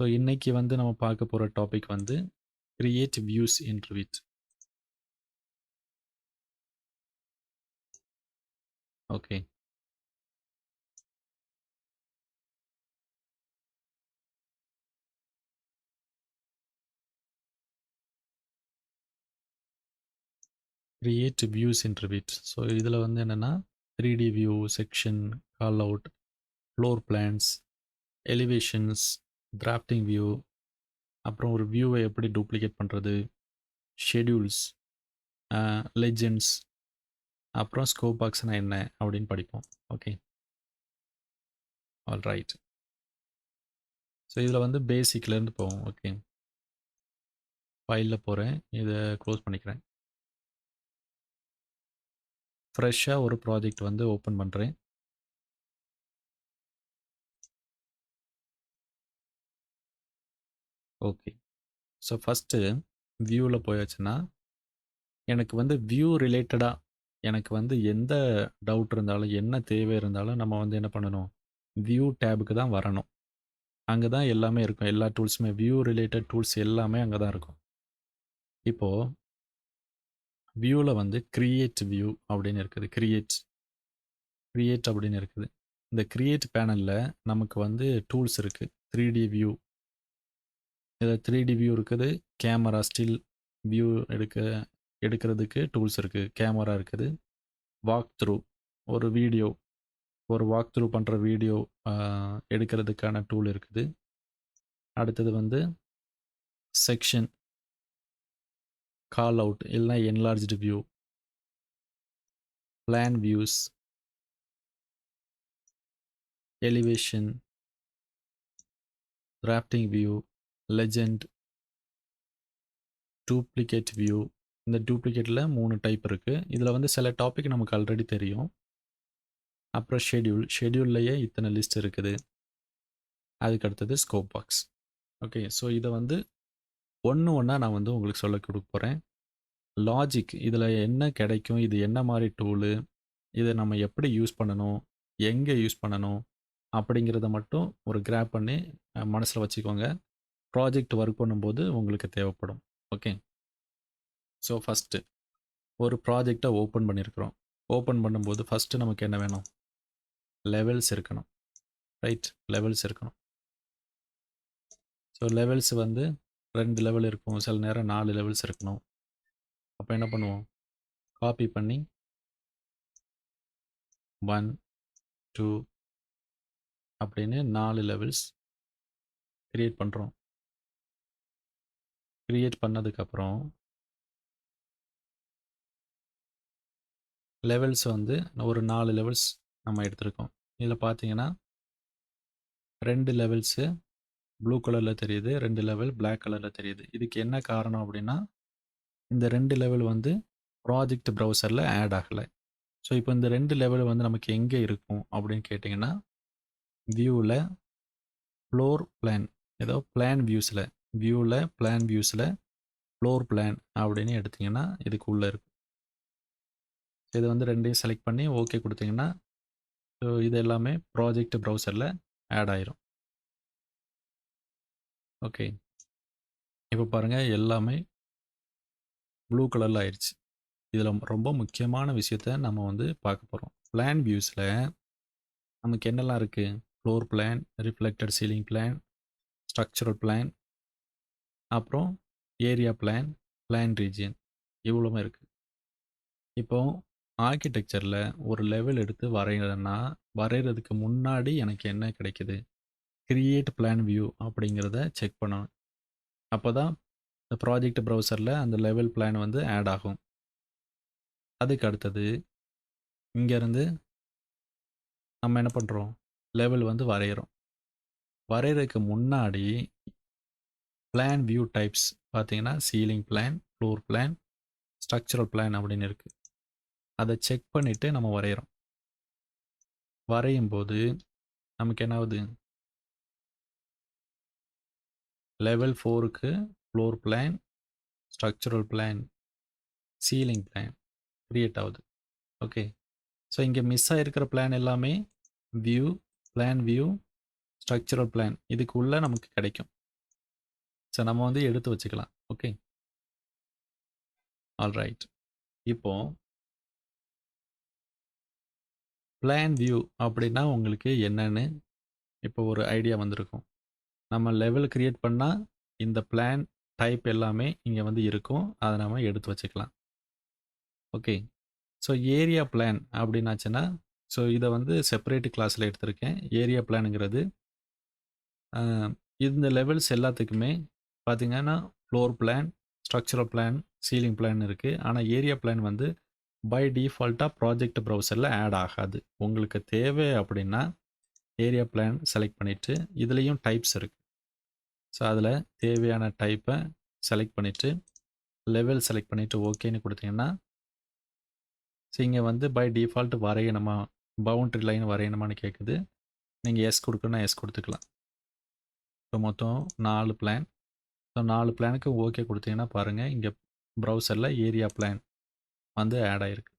So இன்னைக்கு வந்து நம்ம பார்க்க போகிற டாபிக் வந்து create views in Revit. Okay. Create views in Revit. So இதில் வந்து என்னென்னா 3D view, section, call out, floor plans, elevations, drafting view, அப்புறம் ஒரு வியூவை எப்படி டூப்ளிகேட் பண்ணுறது, ஷெடியூல்ஸ், லெஜெண்ட்ஸ், அப்புறம் ஸ்கோப் பாக்ஸ்னா என்ன அப்படின்னு படிப்போம். Okay, all right. ஸோ இதில் வந்து பேசிக்லேருந்து போவோம். ஓகே, ஃபைலில் போகிறேன், இதை க்ளோஸ் பண்ணிக்கிறேன். ஃப்ரெஷ்ஷாக ஒரு ப்ராஜெக்ட் வந்து ஓப்பன் பண்ணுறேன். ஓகே, ஸோ ஃபஸ்ட்டு வியூவில் போயாச்சுன்னா எனக்கு வந்து வியூ ரிலேட்டடாக எனக்கு வந்து எந்த டவுட் இருந்தாலும் என்ன தேவை இருந்தாலும் நம்ம வந்து என்ன பண்ணணும், வியூ டேபுக்கு தான் வரணும். அங்கே தான் எல்லாமே இருக்கும், எல்லா டூல்ஸுமே வியூ ரிலேட்டட் டூல்ஸ் எல்லாமே அங்கே தான் இருக்கும். இப்போது வியூவில் வந்து கிரியேட் வியூ அப்படின்னு இருக்குது, கிரியேட் அப்படின்னு இருக்குது. இந்த கிரியேட் பேனலில் நமக்கு வந்து டூல்ஸ் இருக்குது. 3D வியூ, இதில் 3D வியூ இருக்குது. கேமரா ஸ்டில் வியூ எடுக்கிறதுக்கு டூல்ஸ் இருக்குது. கேமரா இருக்குது. வாக் த்ரூ, ஒரு வாக் த்ரூ பண்ணுற வீடியோ எடுக்கிறதுக்கான டூல் இருக்குது. அடுத்தது வந்து செக்ஷன், கால் அவுட் இல்லைனா enlarged view, plan views, elevation, drafting view, legend, duplicate view. இந்த டூப்ளிகேட்டில் 3 டைப் இருக்குது. இதில் வந்து சில டாபிக் நமக்கு ஆல்ரெடி தெரியும். அப்புறம் ஷெடியூல்லையே இத்தனை லிஸ்ட் இருக்குது. அதுக்கு அடுத்தது ஸ்கோப் பாக்ஸ். ஓகே, ஸோ இதை வந்து ஒன்றா நான் வந்து உங்களுக்கு சொல்ல கொடுக்க போகிறேன். லாஜிக், இதில் என்ன கிடைக்கும், இது என்ன மாதிரி டூலு, இதை நம்ம எப்படி யூஸ் பண்ணணும், எங்கே யூஸ் பண்ணணும் அப்படிங்கிறத மட்டும் ஒரு கிராப் பண்ணி மனசில் வச்சுக்கோங்க. ப்ராஜெக்ட் ஒர்க் பண்ணும்போது உங்களுக்கு தேவைப்படும். ஓகே, ஸோ ஃபஸ்ட்டு ஒரு ப்ராஜெக்டை ஓப்பன் பண்ணியிருக்கிறோம். ஓப்பன் பண்ணும்போது ஃபஸ்ட்டு நமக்கு என்ன வேணும், லெவல்ஸ் இருக்கணும். ரைட், லெவல்ஸ் இருக்கணும். ஸோ லெவல்ஸ் வந்து 2 லெவல் இருக்கும், சில நேரம் 4 லெவல்ஸ் இருக்கணும். அப்போ என்ன பண்ணுவோம், காப்பி பண்ணி 1, 2 அப்படின்னு 4 லெவல்ஸ் கிரியேட் பண்ணுறோம். கிரியேட் பண்ணதுக்கப்புறம் லெவல்ஸ் வந்து ஒரு 4 லெவல்ஸ் நம்ம எடுத்திருக்கோம். இதில் பார்த்தீங்கன்னா 2 லெவல்ஸு ப்ளூ கலரில் தெரியுது, 2 லெவல் பிளாக் கலரில் தெரியுது. இதுக்கு என்ன காரணம் அப்படின்னா, இந்த 2 லெவல் வந்து ப்ராஜெக்ட் ப்ரௌசரில் ஆட் ஆகலை. ஸோ இப்போ இந்த 2 லெவல் வந்து நமக்கு எங்கே இருக்கும் அப்படின்னு கேட்டிங்கன்னா, வியூவில் ஃப்ளோர் பிளான், ஏதோ பிளான் வியூஸில், பிளான் வியூஸில் ஃப்ளோர் பிளான் அப்படின்னு எடுத்திங்கன்னா இதுக்கு உள்ளே இருக்கும். இது வந்து 2ஐயும் செலக்ட் பண்ணி ஓகே கொடுத்தீங்கன்னா, ஸோ இது எல்லாமே ப்ராஜெக்ட் ப்ரௌசரில் ஆட் ஆயிரும். ஓகே, இப்போ பாருங்கள் எல்லாமே ப்ளூ கலரில் ஆயிடுச்சு. இதில் ரொம்ப முக்கியமான விஷயத்த நம்ம வந்து பார்க்க போகிறோம். பிளான் வியூஸில் நமக்கு என்னெல்லாம் இருக்குது, floor plan, reflected ceiling plan, structural plan, அப்புறம் ஏரியா பிளான், பிளான் ரீஜியன், இவ்வளோமே இருக்குது. இப்போ ஆர்கிடெக்சரில் ஒரு லெவல் எடுத்து வரைகிறதுக்கு முன்னாடி எனக்கு என்ன கிடைக்குது, கிரியேட் பிளான் வியூ அப்படிங்கிறத செக் பண்ணணும். அப்போ தான் இந்த ப்ராஜெக்ட் ப்ரௌசரில் அந்த லெவல் பிளான் வந்து ஆட் ஆகும். அதுக்கு அடுத்தது இங்கேருந்து நம்ம என்ன பண்ணுறோம், லெவல் வந்து வரைகிறதுக்கு முன்னாடி பிளான் வியூ டைப்ஸ் பார்த்தீங்கன்னா ceiling plan, floor plan, structural plan அப்படின்னு இருக்குது. அதை செக் பண்ணிவிட்டு நம்ம வரையும் போது நமக்கு என்ன ஆகுது, லெவல் 4க்கு floor plan, structural plan, ceiling plan create ஆகுது. ஓகே, ஸோ இங்கே மிஸ் ஆகிருக்கிற பிளான் எல்லாமே பிளான் வியூ, ஸ்ட்ரக்சரல் பிளான் இதுக்கு உள்ளே நமக்கு கிடைக்கும். ஸோ நம்ம வந்து எடுத்து வச்சுக்கலாம். ஓகே. ஆல்ரைட். இப்போ பிளான் வியூ அப்படின்னா உங்களுக்கு என்னன்னு இப்போ ஒரு ஐடியா வந்திருக்கும். நம்ம லெவல் கிரியேட் பண்ணா இந்த பிளான் டைப் எல்லாமே இங்க வந்து இருக்கும். அத நாம எடுத்து வச்சுக்கலாம். ஓகே. ஸோ ஏரியா பிளான் அப்படின்னாச்சுன்னா, ஸோ இத வந்து செப்பரேட் கிளாஸ்ல எடுத்திருக்கேன். ஏரியா பிளான்ங்கிறது அ இந்த லெவல்ஸ் எல்லாத்துக்குமே பார்த்தீங்கன்னா, floor plan, structural plan, ceiling plan இருக்கு. ஆனா ஏரியா பிளான் வந்து பை டிஃபால்ட்டா ப்ராஜெக்ட் ப்ரௌசர்ல ஆட் ஆகாது. உங்களுக்கு தேவை அப்படின்னா, ஏரியா பிளான் செலக்ட் பண்ணிட்டு, இதுலயும் டைப்ஸ் இருக்கு. ஸோ அதில தேவையான டைப்ப செலக்ட் பண்ணிட்டு, லெவல் செலக்ட் பண்ணிட்டு ஓகேன்னு குடுத்தீங்கன்னா, ஸோ இங்க வந்து பை டிஃபால்ட் வரையணுமா, பவுண்டரி லைன் வரையணுமான்னு கேட்குது. நீங்க எஸ் குடுக்கணும்னா எஸ் குடுத்துக்கலாம். இப்போ மொத்தம் 4 பிளான். ஸோ 4 பிளானுக்கு ஓகே குடுத்தீங்கன்னா பாருங்க, இங்க ப்ரௌசர்ல ஏரியா பிளான் வந்து ஆட் ஆயிருக்கு.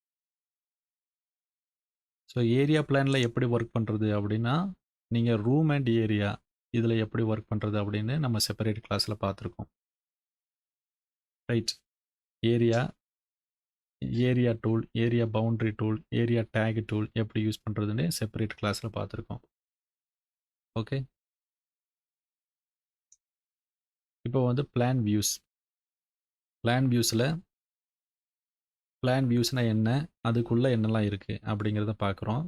ஸோ ஏரியா பிளான்ல எப்படி ஒர்க் பண்றது அப்படின்னா, நீங்க ரூம் அண்ட் ஏரியா இதில எப்படி ஒர்க் பண்றது அப்படின்னு நம்ம செப்பரேட் கிளாஸ்ல பார்த்துருக்கோம். Right. Area, area tool, area boundary tool, area take tool எப்படி யூஸ் பண்றதுன்னு செப்பரேட் கிளாஸ்ல பார்த்துருக்கோம். ஓகே. இப்போ வந்து பிளான் வியூஸ். பிளான் வியூஸ்ல பிளான் வியூஸ்னா என்ன? அதுக்குள்ள என்னலாம் இருக்கு? அப்படிங்கிறத பார்க்குறோம்.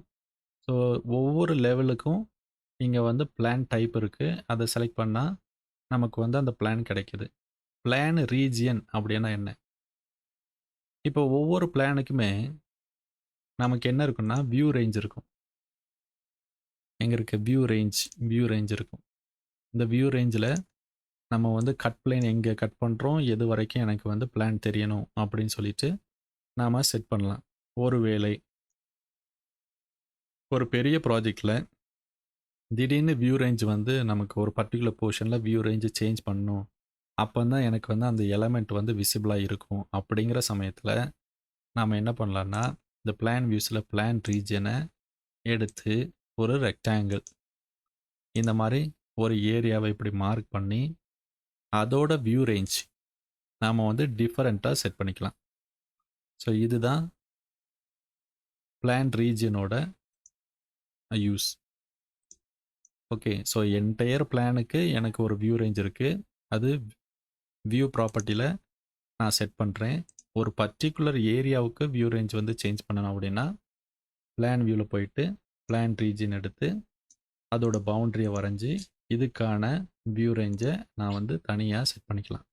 ஸோ ஒவ்வொரு லெவலுக்கும் இங்க வந்து பிளான் டைப் இருக்கு. அத செலக்ட் பண்ணா நமக்கு வந்து அந்த பிளான் கிடைக்குது. பிளான் ரீஜியன் அப்படின்னா என்ன? இப்போ ஒவ்வொரு பிளானுக்குமே நமக்கு என்ன இருக்குன்னா, வியூ ரேஞ்ச் இருக்கும். எங்க இருக்கு? வியூ ரேஞ்ச் இருக்கும். இந்த வியூ ரேஞ்சில நம்ம வந்து கட் பிளேன் எங்க கட் பண்றோம், எது வரைக்கும் எனக்கு வந்து பிளான் தெரியணும் அப்படின்னு சொல்லிட்டு நாம செட் பண்ணலாம். ஒருவேளை ஒரு பெரிய ப்ராஜெக்ட்ல திடீர்னு வியூ ரேஞ்ச் வந்து நமக்கு ஒரு பர்ட்டிகுலர் போர்ஷன்ல வியூ ரேஞ்ச் சேஞ்ச் பண்ணணும். அப்பதான் எனக்கு வந்து அந்த எலமெண்ட் வந்து விசிபிளா இருக்கும். அப்படிங்கிற சமயத்துல நாம என்ன பண்ணலாம்னா, இந்த பிளான் வியூஸ்ல பிளான் ரீஜியன எடுத்து ஒரு ரெக்டாங்கிள் இந்த மாரி ஒரு ஏரியாவ இப்படி மார்க் பண்ணி, அதோட வியூ ரேஞ்ச் நாம வந்து டிஃபரெண்ட்டா செட் பண்ணிக்கலாம். ஸோ இதுதான் பிளான் ரீஜியனோட யூஸ். ஓகே. ஸோ என்டையர் பிளானுக்கு எனக்கு ஒரு வியூ ரேஞ்ச் இருக்கு. அது வியூ ப்ராப்பர்ட்டில நான் செட் பண்றேன். ஒரு பர்ட்டிகுலர் ஏரியாவுக்கு வியூ ரேஞ்ச் வந்து சேஞ்ச் பண்ணணும் அப்படின்னா, பிளான் வியூல போயிட்டு, பிளான் ரீஜியன் எடுத்து, அதோட பவுண்டரிய வரைஞ்சு, இதுக்கான வியூ ரேஞ்ச நான் வந்து தனியா செட் பண்ணிக்கலாம்.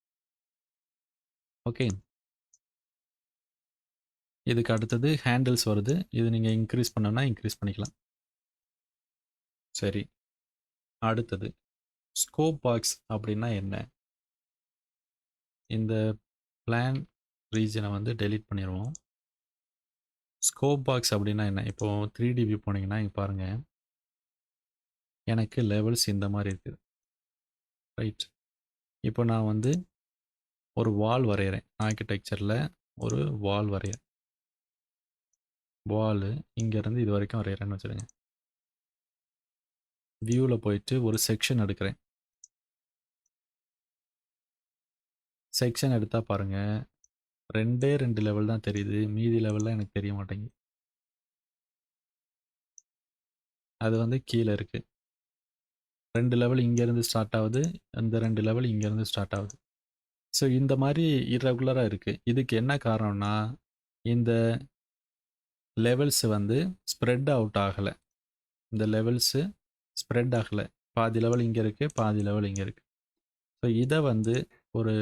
ஓகே. இதுக்கு அடுத்தது ஹேண்டில்ஸ் வருது. இது நீங்க இன்கிரீஸ் பண்ணணும்னா இன்கிரீஸ் பண்ணிக்கலாம். சரி. அடுத்தது ஸ்கோப் பாக்ஸ் அப்படின்னா என்ன? இந்த பிளான் ரீஜியன வந்து டெலீட் பண்ணிருவோம். ஸ்கோப் பாக்ஸ் அப்படின்னா என்ன? இப்போ 3டி வியூ போனீங்கன்னா, இங்க பாருங்க. எனக்கு லெவல்ஸ் இந்த மாரி இருக்குது. ரைட். இப்போ நான் வந்து ஒரு வால் வரையறேன். ஆர்க்கிடெக்சர்ல ஒரு வால் வரையறேன். வாலு இங்கேருந்து இது வரைக்கும் வரையறேன்னு வச்சுடுங்க. வியூல போயிட்டு ஒரு செக்ஷன் எடுக்கிறேன். செக்ஷன் எடுத்தா பாருங்க, 2 லெவல் தான் தெரியுது. மீதி லெவல்லாம் எனக்கு தெரிய மாட்டேங்குது. அது வந்து கீழ இருக்கு. 2 லெவல் இங்கேருந்து ஸ்டார்ட் ஆகுது. அந்த 2 லெவல் இங்கேருந்து ஸ்டார்ட் ஆகுது. ஸோ இந்த மாரி இர்ரெகுலரா இருக்கு. இதுக்கு என்ன காரணம்னா, இந்த லெவல்ஸ் வந்து ஸ்ப்ரெட் அவுட் ஆகல. இந்த லெவல்ஸு ஸ்ப்ரெட் ஆகல. பாதி லெவல் இங்க இருக்கு, பாதி லெவல் இங்க இருக்கு. ஸோ இத வந்து ஒரு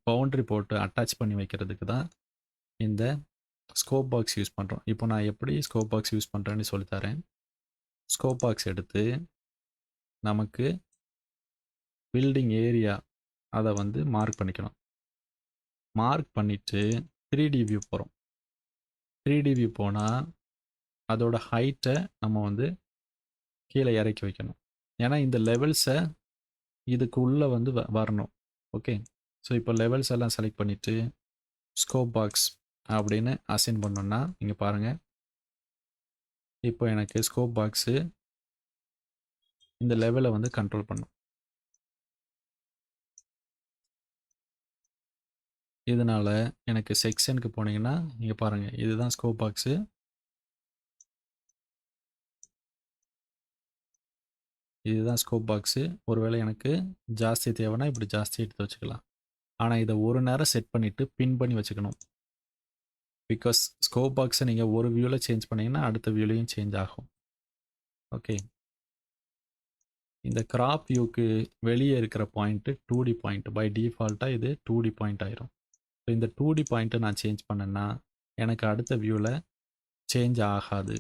பவுண்டரி போட்டு அட்டாச் பண்ணி வைக்கிறதுக்கு தான் இந்த ஸ்கோப் பாக்ஸ் யூஸ் பண்றோம். இப்போ நான் எப்படி ஸ்கோப் பாக்ஸ் யூஸ் பண்றேன்னு சொல்லி தரேன். ஸ்கோப் பாக்ஸ் எடுத்து நமக்கு பில்டிங் ஏரியா அத வந்து மார்க் பண்ணிக்கணும். மார்க் பண்ணிட்டு 3டி வியூ போறோம். 3டி வியூ போனா அதோட ஹைட்ட நம்ம வந்து கீழ இறக்கி வைக்கணும். ஏன்னா இந்த லெவல்ஸ இதுக்கு உள்ள வந்து வரணும். ஓகே. ஸோ இப்போ லெவல்ஸ் எல்லாம் செலக்ட் பண்ணிட்டு, ஸ்கோப் பாக்ஸ் அப்படின்னு அசைன் பண்ணோம்னா, இங்க பாருங்க. இப்போ எனக்கு ஸ்கோப் பாக்ஸு இந்த லெவல வந்து கண்ட்ரோல் பண்ணும். இதனால எனக்கு செக்ஷனுக்கு போனீங்கன்னா, இங்க பாருங்க. இதுதான் ஸ்கோப் பாக்ஸு. இதுதான் ஸ்கோப் பாக்ஸு. ஒருவேளை எனக்கு ஜாஸ்தி தேவைன்னா, இப்படி ஜாஸ்தி எடுத்து வச்சுக்கலாம். ஆனா, இத ஒரு நேரம் செட் பண்ணிட்டு, பின் பண்ணி வச்சுக்கணும். பிகாஸ் ஸ்கோப் பாக்ஸ நீங்க ஒரு வியூல சேஞ்ச் பண்ணீங்கன்னா, அடுத்த வியூலயும் சேஞ்ச் ஆகும். ஓகே. இந்த கிராப் வியூக்கு வெளியே இருக்கிற பாயிண்ட் 2D பாயிண்ட். பை டிஃபால்ட்டா இது 2D பாயிண்ட் ஆயிரும். இந்த 2D பாயிண்ட்டை நான் சேஞ்ச் பண்ணேன்னா, எனக்கு அடுத்த வியூல சேஞ்ச் ஆகாது.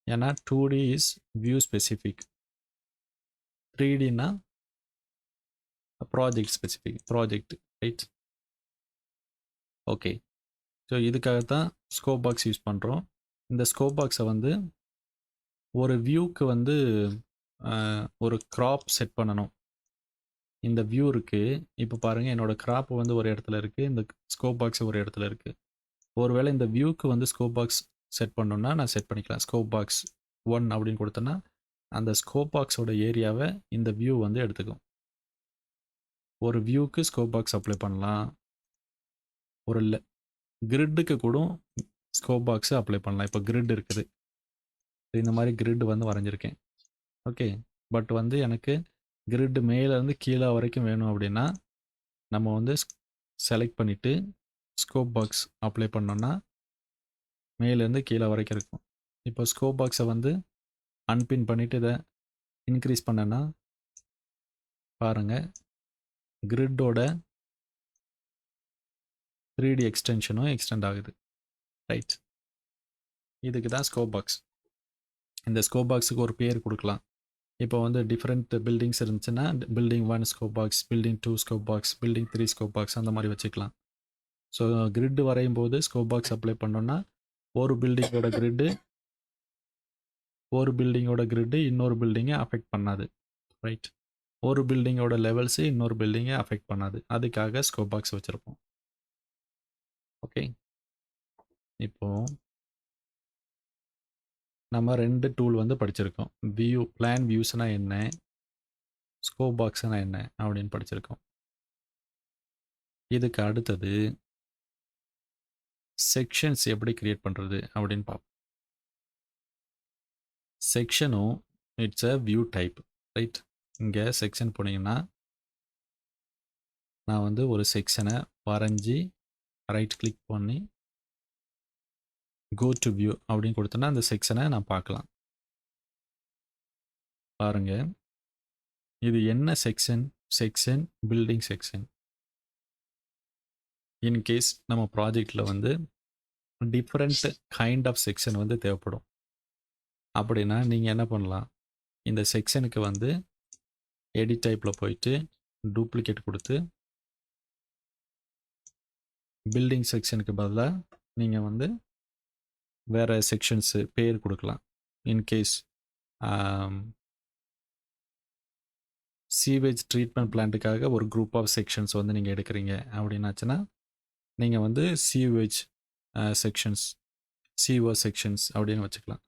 ஏன்னா 2D இஸ் வியூ ஸ்பெசிஃபிக். 3Dனா project specific. Project right? Okay. So இதுக்காக தான் ஸ்கோப் பாக்ஸ் யூஸ் பண்ணுறோம். இந்த ஸ்கோப் பாக்ஸை வந்து ஒரு வியூக்கு வந்து ஒரு கிராப் செட் பண்ணணும். இந்த வியூ இருக்குது. இப்போ பாருங்கள், என்னோடய கிராப் வந்து ஒரு இடத்துல இருக்குது. இந்த ஸ்கோப் பாக்ஸ் ஒரு இடத்துல இருக்குது. ஒருவேளை இந்த வியூக்கு வந்து ஸ்கோப் பாக்ஸ் செட் பண்ணணுன்னா நான் செட் பண்ணிக்கலாம். ஸ்கோப் பாக்ஸ் 1 அப்படின்னு கொடுத்தேன்னா, அந்த ஸ்கோப் பாக்ஸோட ஏரியாவை இந்த வியூ வந்து எடுத்துக்கும். ஒரு வியூக்கு ஸ்கோப் பாக்ஸ் அப்ளை பண்ணலாம். ஒரு கிரிட்டுக்கு கூட ஸ்கோப் பாக்ஸை அப்ளை பண்ணலாம். இப்போ கிரிட் இருக்குது. இந்த மாதிரி கிரிட் வந்து வரைஞ்சிருக்கேன். ஓகே. பட் வந்து எனக்கு கிரிட் மேலேருந்து கீழே வரைக்கும் வேணும் அப்படின்னா, நம்ம வந்து செலக்ட் பண்ணிவிட்டு ஸ்கோப் பாக்ஸ் அப்ளை பண்ணோன்னா, மேலேருந்து கீழே வரைக்கும் இருக்கும். இப்போ ஸ்கோப் பாக்ஸை வந்து அன்பின் பண்ணிவிட்டு இதை இன்க்ரீஸ் பண்ணேன்னா, பாருங்கள், கிரிட்டோட 3D எக்ஸ்டென்ஷனும் எக்ஸ்டெண்ட் ஆகுது. ரைட்? இதுக்கு தான் ஸ்கோப் பாக்ஸ். இந்த ஸ்கோப் பாக்ஸுக்கு ஒரு பேர் கொடுக்கலாம். இப்போ வந்து டிஃப்ரெண்ட் பில்டிங்ஸ் இருந்துச்சுன்னா, building 1 scope box, building 2 scope box, building 3 scope box அந்த மாதிரி வச்சுக்கலாம். ஸோ கிரிட் வரையும் போது ஸ்கோப் பாக்ஸ் அப்ளை பண்ணோன்னா, ஒரு பில்டிங்கோட கிரிட்டு இன்னொரு பில்டிங்கை அஃபெக்ட் பண்ணாது. ரைட்? ஒரு பில்டிங்கோட லெவல்ஸு இன்னொரு பில்டிங்கை அஃபெக்ட் பண்ணாது. அதுக்காக ஸ்கோப் பாக்ஸ் வச்சுருப்போம். ஓகே. இப்போ நம்ம 2 டூல் வந்து படிச்சிருக்கோம். பிளான் வியூஸ்னா என்ன, ஸ்கோப் பாக்ஸ்னா என்ன அப்படின்னு படிச்சிருக்கோம். இதுக்கு அடுத்தது செக்ஷன்ஸ் எப்படி கிரியேட் பண்ணுறது அப்படின்னு பார்ப்போம். செக்ஷனும் it's a view type. Right? இங்கே செக்ஷன் போனீங்கன்னா, நான் வந்து ஒரு செக்ஷனை வரைஞ்சி ரைட் கிளிக் பண்ணி கோ டு வியூ அப்படின்னு கொடுத்தோன்னா அந்த செக்ஷனை நான் பார்க்கலாம். பாருங்க, இது என்ன section? Section building section. In case நம்ம ப்ராஜெக்டில் வந்து டிஃப்ரெண்ட் கைண்ட் ஆஃப் செக்ஷன் வந்து தேவைப்படும் அப்படின்னா, நீங்கள் என்ன பண்ணலாம்? இந்த செக்ஷனுக்கு வந்து எடிட் டைப்பில் போயிட்டு டூப்ளிகேட் கொடுத்து பில்டிங் செக்ஷனுக்கு பதிலாக நீங்கள் வந்து வேறு செக்ஷன்ஸு பேர் கொடுக்கலாம். இன்கேஸ் சீவேஜ் ட்ரீட்மெண்ட் பிளான்ட்டுக்காக ஒரு குரூப் ஆஃப் செக்ஷன்ஸ் வந்து நீங்கள் எடுக்கிறீங்க அப்படின்னாச்சுன்னா, நீங்கள் வந்து சீவேஜ் செக்ஷன்ஸ், சீவர் செக்ஷன்ஸ் அப்படின்னு வச்சுக்கலாம்.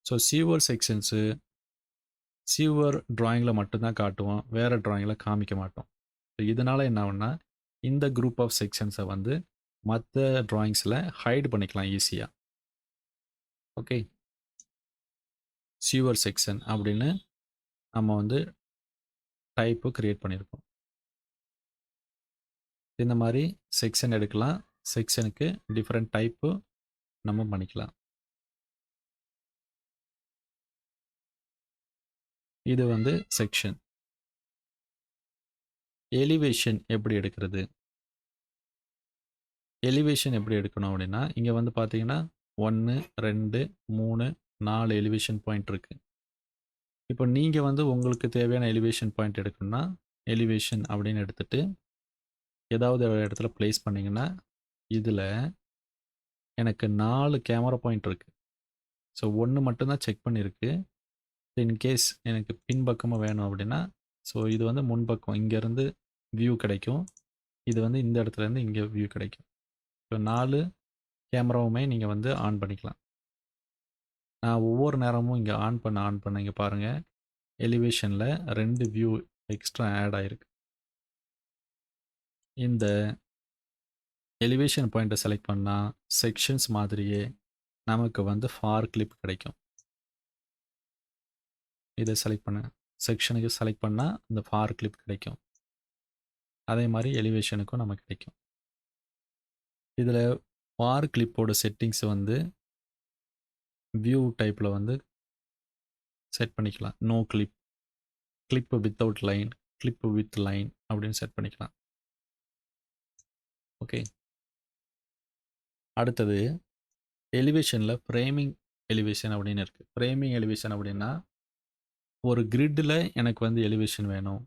ஸோ சீவர் செக்ஷன்ஸு சீவர் ட்ராயிங்கில் மட்டும்தான் காட்டுவோம், வேறு ட்ராயிங்கில் காமிக்க மாட்டோம். ஸோ இதனால் என்ன ஆகும்னா, இந்த குரூப் ஆஃப் செக்ஷன்ஸை வந்து மற்ற ட்ராயிங்ஸில் ஹைட் பண்ணிக்கலாம் ஈஸியாக. ஓகே. சீவர் செக்ஷன் அப்படின்னு நம்ம வந்து டைப்பு க்ரியேட் பண்ணியிருக்கோம். இந்த மாதிரி செக்ஷன் எடுக்கலாம். செக்ஷனுக்கு டிஃப்ரெண்ட் டைப்பு நம்ம பண்ணிக்கலாம். இது வந்து செக்ஷன். எலிவேஷன் எப்படி எடுக்கிறது? எலிவேஷன் எப்படி எடுக்கணும் அப்படின்னா, இங்கே வந்து பார்த்தீங்கன்னா 1, 2, 3, 4 எலிவேஷன் பாயிண்ட் இருக்குது. இப்போ நீங்கள் வந்து உங்களுக்கு தேவையான எலிவேஷன் பாயிண்ட் எடுக்கணும்னா, எலிவேஷன் அப்படின்னு எடுத்துகிட்டு ஏதாவது ஒரு இடத்துல ப்ளேஸ் பண்ணிங்கன்னா, இதில் எனக்கு 4 கேமரா பாயிண்ட் இருக்குது. ஸோ 1 மட்டும்தான் செக் பண்ணியிருக்கு. இன்கேஸ் எனக்கு பின்பக்கமாக வேணும் அப்படின்னா, ஸோ இது வந்து முன்பக்கம் இங்கேருந்து வியூ கிடைக்கும். இது வந்து இந்த இடத்துலேருந்து இங்கே வியூ கிடைக்கும். ஸோ 4 கேமராவுமே நீங்கள் வந்து ஆன் பண்ணிக்கலாம். நான் ஒவ்வொரு நேரமும் இங்கே ஆன் பண்ண இங்கே பாருங்கள், எலிவேஷனில் 2 வியூ எக்ஸ்ட்ரா ஆட் ஆயிருக்கு. இந்த எலிவேஷன் பாயிண்ட்டை செலக்ட் பண்ணால் செக்ஷன்ஸ் மாதிரியே நமக்கு வந்து ஃபார் கிளிப் கிடைக்கும். இதை செலக்ட் பண்ண செக்ஷனுக்கு செலக்ட் பண்ணால் இந்த ஃபார் கிளிப் கிடைக்கும். அதே மாதிரி எலிவேஷனுக்கும் நமக்கு கிடைக்கும். இதில் ஃபார் கிளிப்போட செட்டிங்ஸ் வந்து வியூ டைப்பில் வந்து செட் பண்ணிக்கலாம். No clip, clip without line, clip with line அப்படின்னு செட் பண்ணிக்கலாம். ஓகே, அடுத்தது எலிவேஷனில் ஃப்ரேமிங் எலிவேஷன் அப்படின்னு இருக்குது. ஃப்ரேமிங் எலிவேஷன் அப்படின்னா ஒரு கிரிட்டில் எனக்கு வந்து எலிவேஷன் வேணும்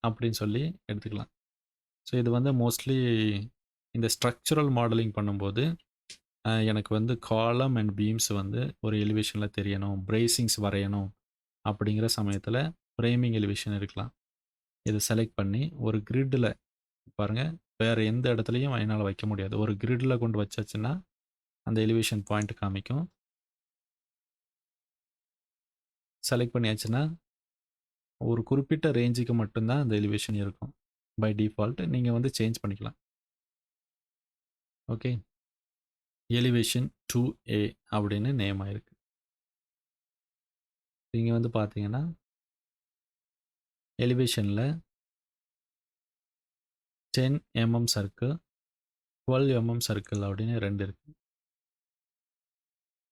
அப்படின்னு சொல்லி எடுத்துக்கலாம். ஸோ இது வந்து மோஸ்ட்லி இந்த ஸ்ட்ரக்சரல் மாடலிங் பண்ணும்போது எனக்கு வந்து காலம் அண்ட் பீம்ஸ் வந்து ஒரு எலிவேஷனில் தெரியணும், பிரேசிங்ஸ் வரையணும் அப்படிங்கிற சமயத்தில் ஃப்ரேமிங் எலிவேஷன் இருக்கலாம். இதை செலக்ட் பண்ணி ஒரு கிரிட்டில் பாருங்கள், வேறு எந்த இடத்துலையும் என்னால் வைக்க முடியாது. ஒரு கிரிட்டில் கொண்டு வச்சாச்சுன்னா அந்த எலிவேஷன் பாயிண்ட் காமிக்கும். செலக்ட் பண்ணியாச்சுன்னா ஒரு குறிப்பிட்ட ரேஞ்சுக்கு மட்டும்தான் அந்த எலிவேஷன் இருக்கும். பை டிஃபால்ட் நீங்கள் வந்து சேஞ்ச் பண்ணிக்கலாம். ஓகே, எலிவேஷன் 2A அப்படின்னு நேம் ஆயிருக்கு. நீங்கள் வந்து பார்த்தீங்கன்னா எலிவேஷனில் 10 mm சர்க்கிள், 12 mm சர்க்கிள் அப்படின்னு 2 இருக்குது.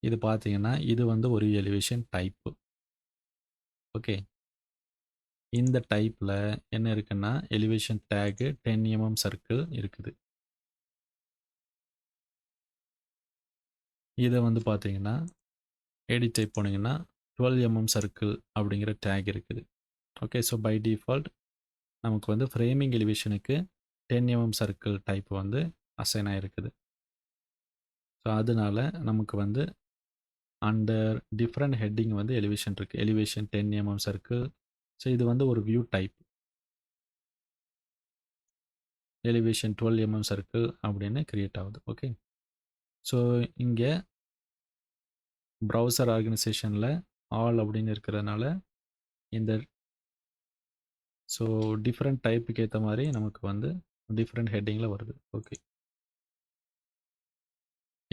இது பார்த்தீங்கன்னா இது வந்து ஒரு எலிவேஷன் டைப்பு. ஓகே, இந்த டைப்பில் என்ன இருக்குன்னா எலிவேஷன் டேகு 10 mm சர்க்கிள் இருக்குது. இதை வந்து பார்த்தீங்கன்னா எடிட் டைப் போனீங்கன்னா 12 mm சர்க்கிள் அப்படிங்கிற டேக் இருக்குது. ஓகே, ஸோ பை டிஃபால்ட் நமக்கு வந்து ஃப்ரேமிங் எலிவேஷனுக்கு 10 mm சர்க்கிள் டைப் வந்து அசைன் ஆகிருக்குது. ஸோ அதனால நமக்கு வந்து அண்டர் டிஃப்ரெண்ட் ஹெட்டிங் வந்து எலிவேஷன் இருக்குது. Elevation 10 mm circle. ஸோ இது வந்து ஒரு view type. Elevation 12 mm circle அப்படின்னு கிரியேட் ஆகுது. ஓகே, ஸோ இங்கே ப்ரௌசர் ஆர்கனைசேஷனில் ஆல் அப்படின்னு இருக்கிறதுனால இந்த ஸோ டிஃப்ரெண்ட் டைப்புக்கு ஏற்ற மாதிரி நமக்கு வந்து டிஃப்ரெண்ட் ஹெட்டிங்கில் வருது. ஓகே,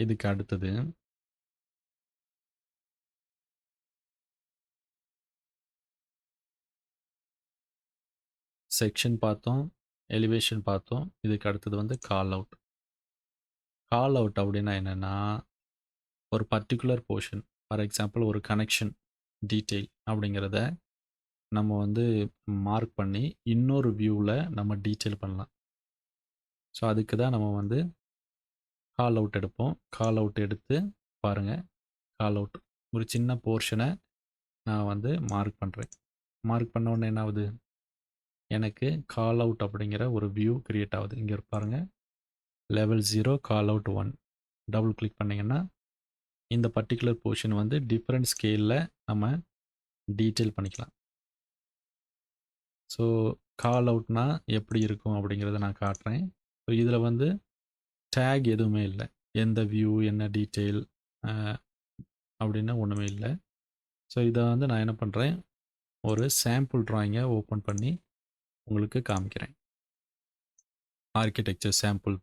இதுக்கு அடுத்தது செக்ஷன் பார்த்தோம், எலிவேஷன் பார்த்தோம். இதுக்கு அடுத்தது வந்து கால் அவுட். கால் அவுட் அப்படின்னா என்னென்னா ஒரு பர்டிகுலர் போர்ஷன், ஃபார் எக்ஸாம்பிள் ஒரு கனெக்ஷன் டீட்டெயில் அப்படிங்கிறத நம்ம வந்து மார்க் பண்ணி இன்னொரு வியூவில் நம்ம டீட்டெயில் பண்ணலாம். ஸோ அதுக்கு தான் நம்ம வந்து கால் அவுட் எடுப்போம். கால் அவுட் எடுத்து பாருங்கள், கால் அவுட் ஒரு சின்ன போர்ஷனை நான் வந்து மார்க் பண்ணுறேன். மார்க் பண்ண உடனே என்ன ஆகுது, எனக்கு கால் அவுட் அப்படிங்கிற ஒரு வியூ கிரியேட் ஆகுது. இங்கே பாருங்கள், level 0 call out 1 double click பண்ணிங்கன்னா இந்த பர்டிகுலர் போர்ஷன் வந்து டிஃப்ரெண்ட் ஸ்கேலில் நம்ம டீட்டெயில் பண்ணிக்கலாம். ஸோ கால் அவுட்னா எப்படி இருக்கும் அப்படிங்கிறத நான் காட்டுறேன். ஸோ இதில் வந்து டேக் எதுவுமே இல்லை, எந்த வியூ என்ன டீட்டெயில் அப்படின்னு ஒன்றுமே இல்லை. ஸோ இதை வந்து நான் என்ன பண்ணுறேன், ஒரு சாம்பிள் ட்ராயிங்கை ஓப்பன் பண்ணி உங்களுக்கு காமிக்கிறேன். Architecture sample.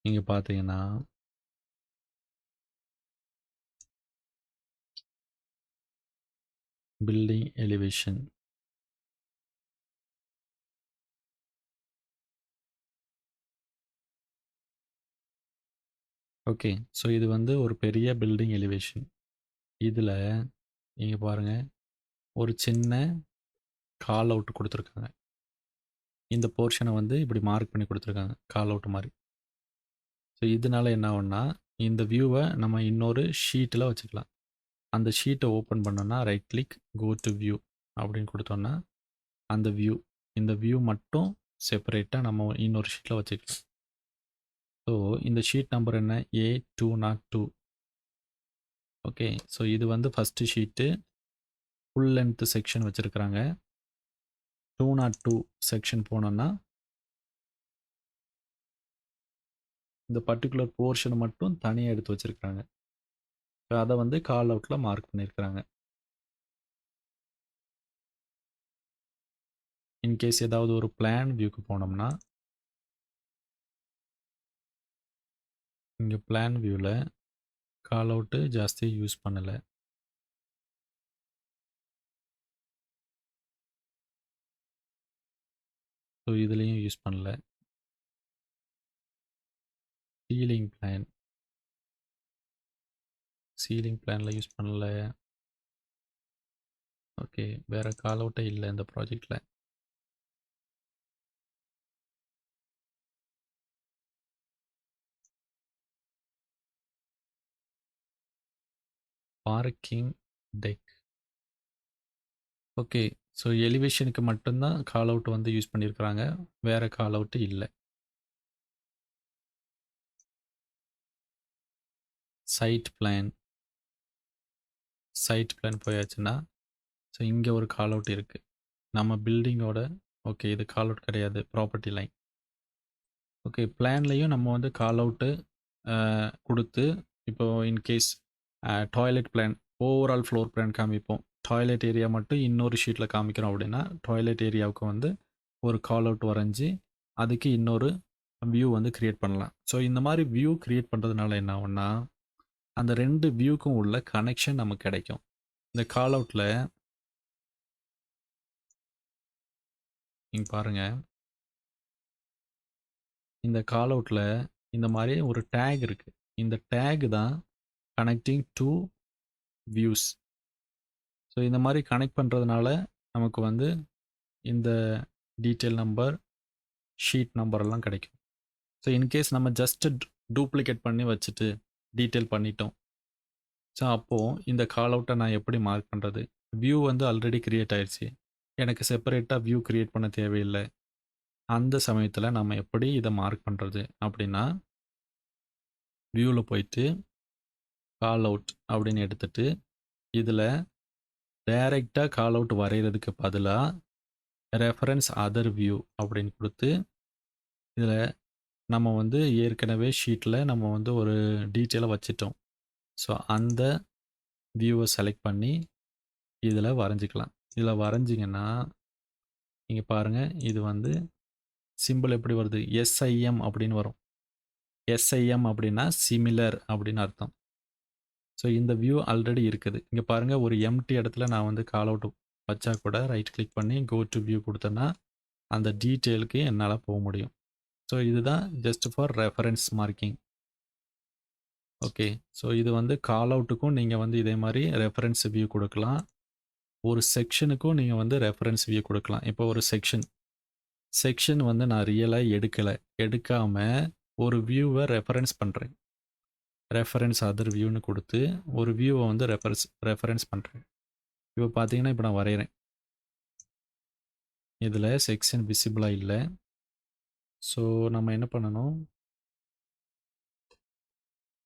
நீங்க பார்த்தீங்கன்னா பில்டிங் எலிவேஷன். ஓகே, ஸோ இது வந்து ஒரு பெரிய பில்டிங் எலிவேஷன். இதில் நீங்கள் பாருங்கள், ஒரு சின்ன கால் அவுட் கொடுத்துருக்காங்க. இந்த போர்ஷனை வந்து இப்படி மார்க் பண்ணி கொடுத்துருக்காங்க, கால் அவுட் மாதிரி. ஸோ இதனால என்ன ஆகும்னா, இந்த வியூவை நம்ம இன்னொரு ஷீட்டில் வச்சுக்கலாம். அந்த ஷீட்டை ஓப்பன் பண்ணோன்னா right click, go to view அப்படின்னு கொடுத்தோன்னா அந்த வியூ, இந்த வியூ மட்டும் செப்பரேட்டாக நம்ம இன்னொரு ஷீட்டில் வச்சுக்கலாம். ஸோ இந்த ஷீட் நம்பர் என்ன, A202. ஓகே, ஸோ இது வந்து first sheet. Full length section வச்சுருக்கிறாங்க. 202 செக்ஷன் போனோம்னா இந்த பர்ட்டிகுலர் போர்ஷனை மட்டும் தனியாக எடுத்து வச்சுருக்கிறாங்க. அதை வந்து கால் அவுட்டில் மார்க் பண்ணியிருக்கிறாங்க. இன்கேஸ் ஏதாவது ஒரு பிளான் வியூக்கு போனோம்னா இங்கே பிளான் வியூவில் கால் அவுட்டு ஜாஸ்தி யூஸ் பண்ணலை. ஸோ இதுலேயும் யூஸ் பண்ணல. சீலிங் பிளானில் யூஸ் பண்ணல. ஓகே, வேறு கால் அவுட்டே இல்லை இந்த ப்ராஜெக்டில். Parking tech. ஓகே, ஸோ எலிவேஷனுக்கு மட்டும்தான் கால் அவுட் வந்து யூஸ் பண்ணியிருக்கிறாங்க, வேறு கால் அவுட்டு இல்லை. சைட் பிளான் போயாச்சுன்னா ஸோ இங்கே ஒரு கால் அவுட் இருக்குது நம்ம பில்டிங்கோட. ஓகே, இது கால் அவுட் கிடையாது, ப்ராப்பர்ட்டி லைன். ஓகே, பிளான்லேயும் நம்ம வந்து கால் அவுட்டு கொடுத்து இப்போது in case toilet plan overall floor plan காமிப்போம். டாய்லெட் ஏரியா மட்டும் இன்னொரு ஷீட்டில் காமிக்கிறோம் அப்படின்னா டாய்லெட் ஏரியாவுக்கு வந்து ஒரு கால் அவுட் வரைஞ்சி அதுக்கு இன்னொரு வியூ வந்து க்ரியேட் பண்ணலாம். ஸோ இந்த மாதிரி வியூ க்ரியேட் பண்ணுறதுனால என்ன ஆகும்னா அந்த ரெண்டு வியூக்கும் உள்ள கனெக்ஷன் நமக்கு கிடைக்கும். இந்த கால் அவுட்டில் நீங்கள் பாருங்கள், இந்த கால் அவுட்டில் இந்த மாதிரி ஒரு டேக் இருக்குது. இந்த டேக் தான் கனெக்டிங் டூ வியூஸ். ஸோ இந்த மாதிரி கனெக்ட் பண்ணுறதுனால நமக்கு வந்து இந்த டீட்டெயில் நம்பர், ஷீட் நம்பர் எல்லாம் கிடைக்கும். ஸோ இன்கேஸ் நம்ம ஜஸ்ட்டு டூப்ளிகேட் பண்ணி வச்சுட்டு டீட்டெயில் பண்ணிட்டோம். ஸோ அப்போது இந்த கால் அவுட்டை நான் எப்படி மார்க் பண்ணுறது? வியூ வந்து ஆல்ரெடி க்ரியேட் ஆயிடுச்சு, எனக்கு செப்பரேட்டாக வியூ க்ரியேட் பண்ண தேவையில்லை. அந்த சமயத்தில் நம்ம எப்படி இதை மார்க் பண்ணுறது அப்படின்னா வியூவில் போயிட்டு கால் அவுட் அப்படின்னு எடுத்துகிட்டு இதில் டைரெக்டாக கால் அவுட் வரைகிறதுக்கு பதிலாக ரெஃபரன்ஸ் அதர் வியூ அப்படின்னு கொடுத்து இதில் நம்ம வந்து ஏற்கனவே ஷீட்டில் நம்ம வந்து ஒரு டீட்டெயிலை வச்சிட்டோம். ஸோ அந்த வியூவை செலக்ட் பண்ணி இதில் வரைஞ்சிக்கலாம். இதில் வரைஞ்சிங்கன்னா நீங்கள் பாருங்கள், இது வந்து சிம்பிள் எப்படி வருது, எஸ்ஐஎம் அப்படின்னு வரும். எஸ்ஐஎம் அப்படின்னா சிமிலர் அப்படின்னு அர்த்தம். ஸோ இந்த வியூ ஆல்ரெடி இருக்குது. இங்கே பாருங்கள், ஒரு எம்டி இடத்துல நான் வந்து கால் அவுட் வச்சா கூட ரைட் கிளிக் பண்ணி கோ டு வியூ கொடுத்தேன்னா அந்த டீட்டெயிலுக்கு என்னால் போக முடியும். ஸோ இதுதான் just for reference marking. Okay, so இது வந்து கால் அவுட்டுக்கும் நீங்கள் வந்து இதே மாதிரி ரெஃபரன்ஸ் வியூ கொடுக்கலாம். ஒரு செக்ஷனுக்கும் நீங்கள் வந்து ரெஃபரன்ஸ் வியூ கொடுக்கலாம். இப்போ ஒரு செக்ஷன் வந்து நான் ரியலாக எடுக்காமல் ஒரு வியூவை ரெஃபரன்ஸ் பண்ணுறேன். ரெஃபரன்ஸ் அதர் வியூன்னு கொடுத்து ஒரு வியூவை வந்து ரெஃபரன்ஸ் பண்ணுறேன். இப்போ பார்த்தீங்கன்னா இப்போ நான் வரைகிறேன், இதில் செக்ஷன் விசிபிளாக இல்லை. ஸோ நம்ம என்ன பண்ணணும்,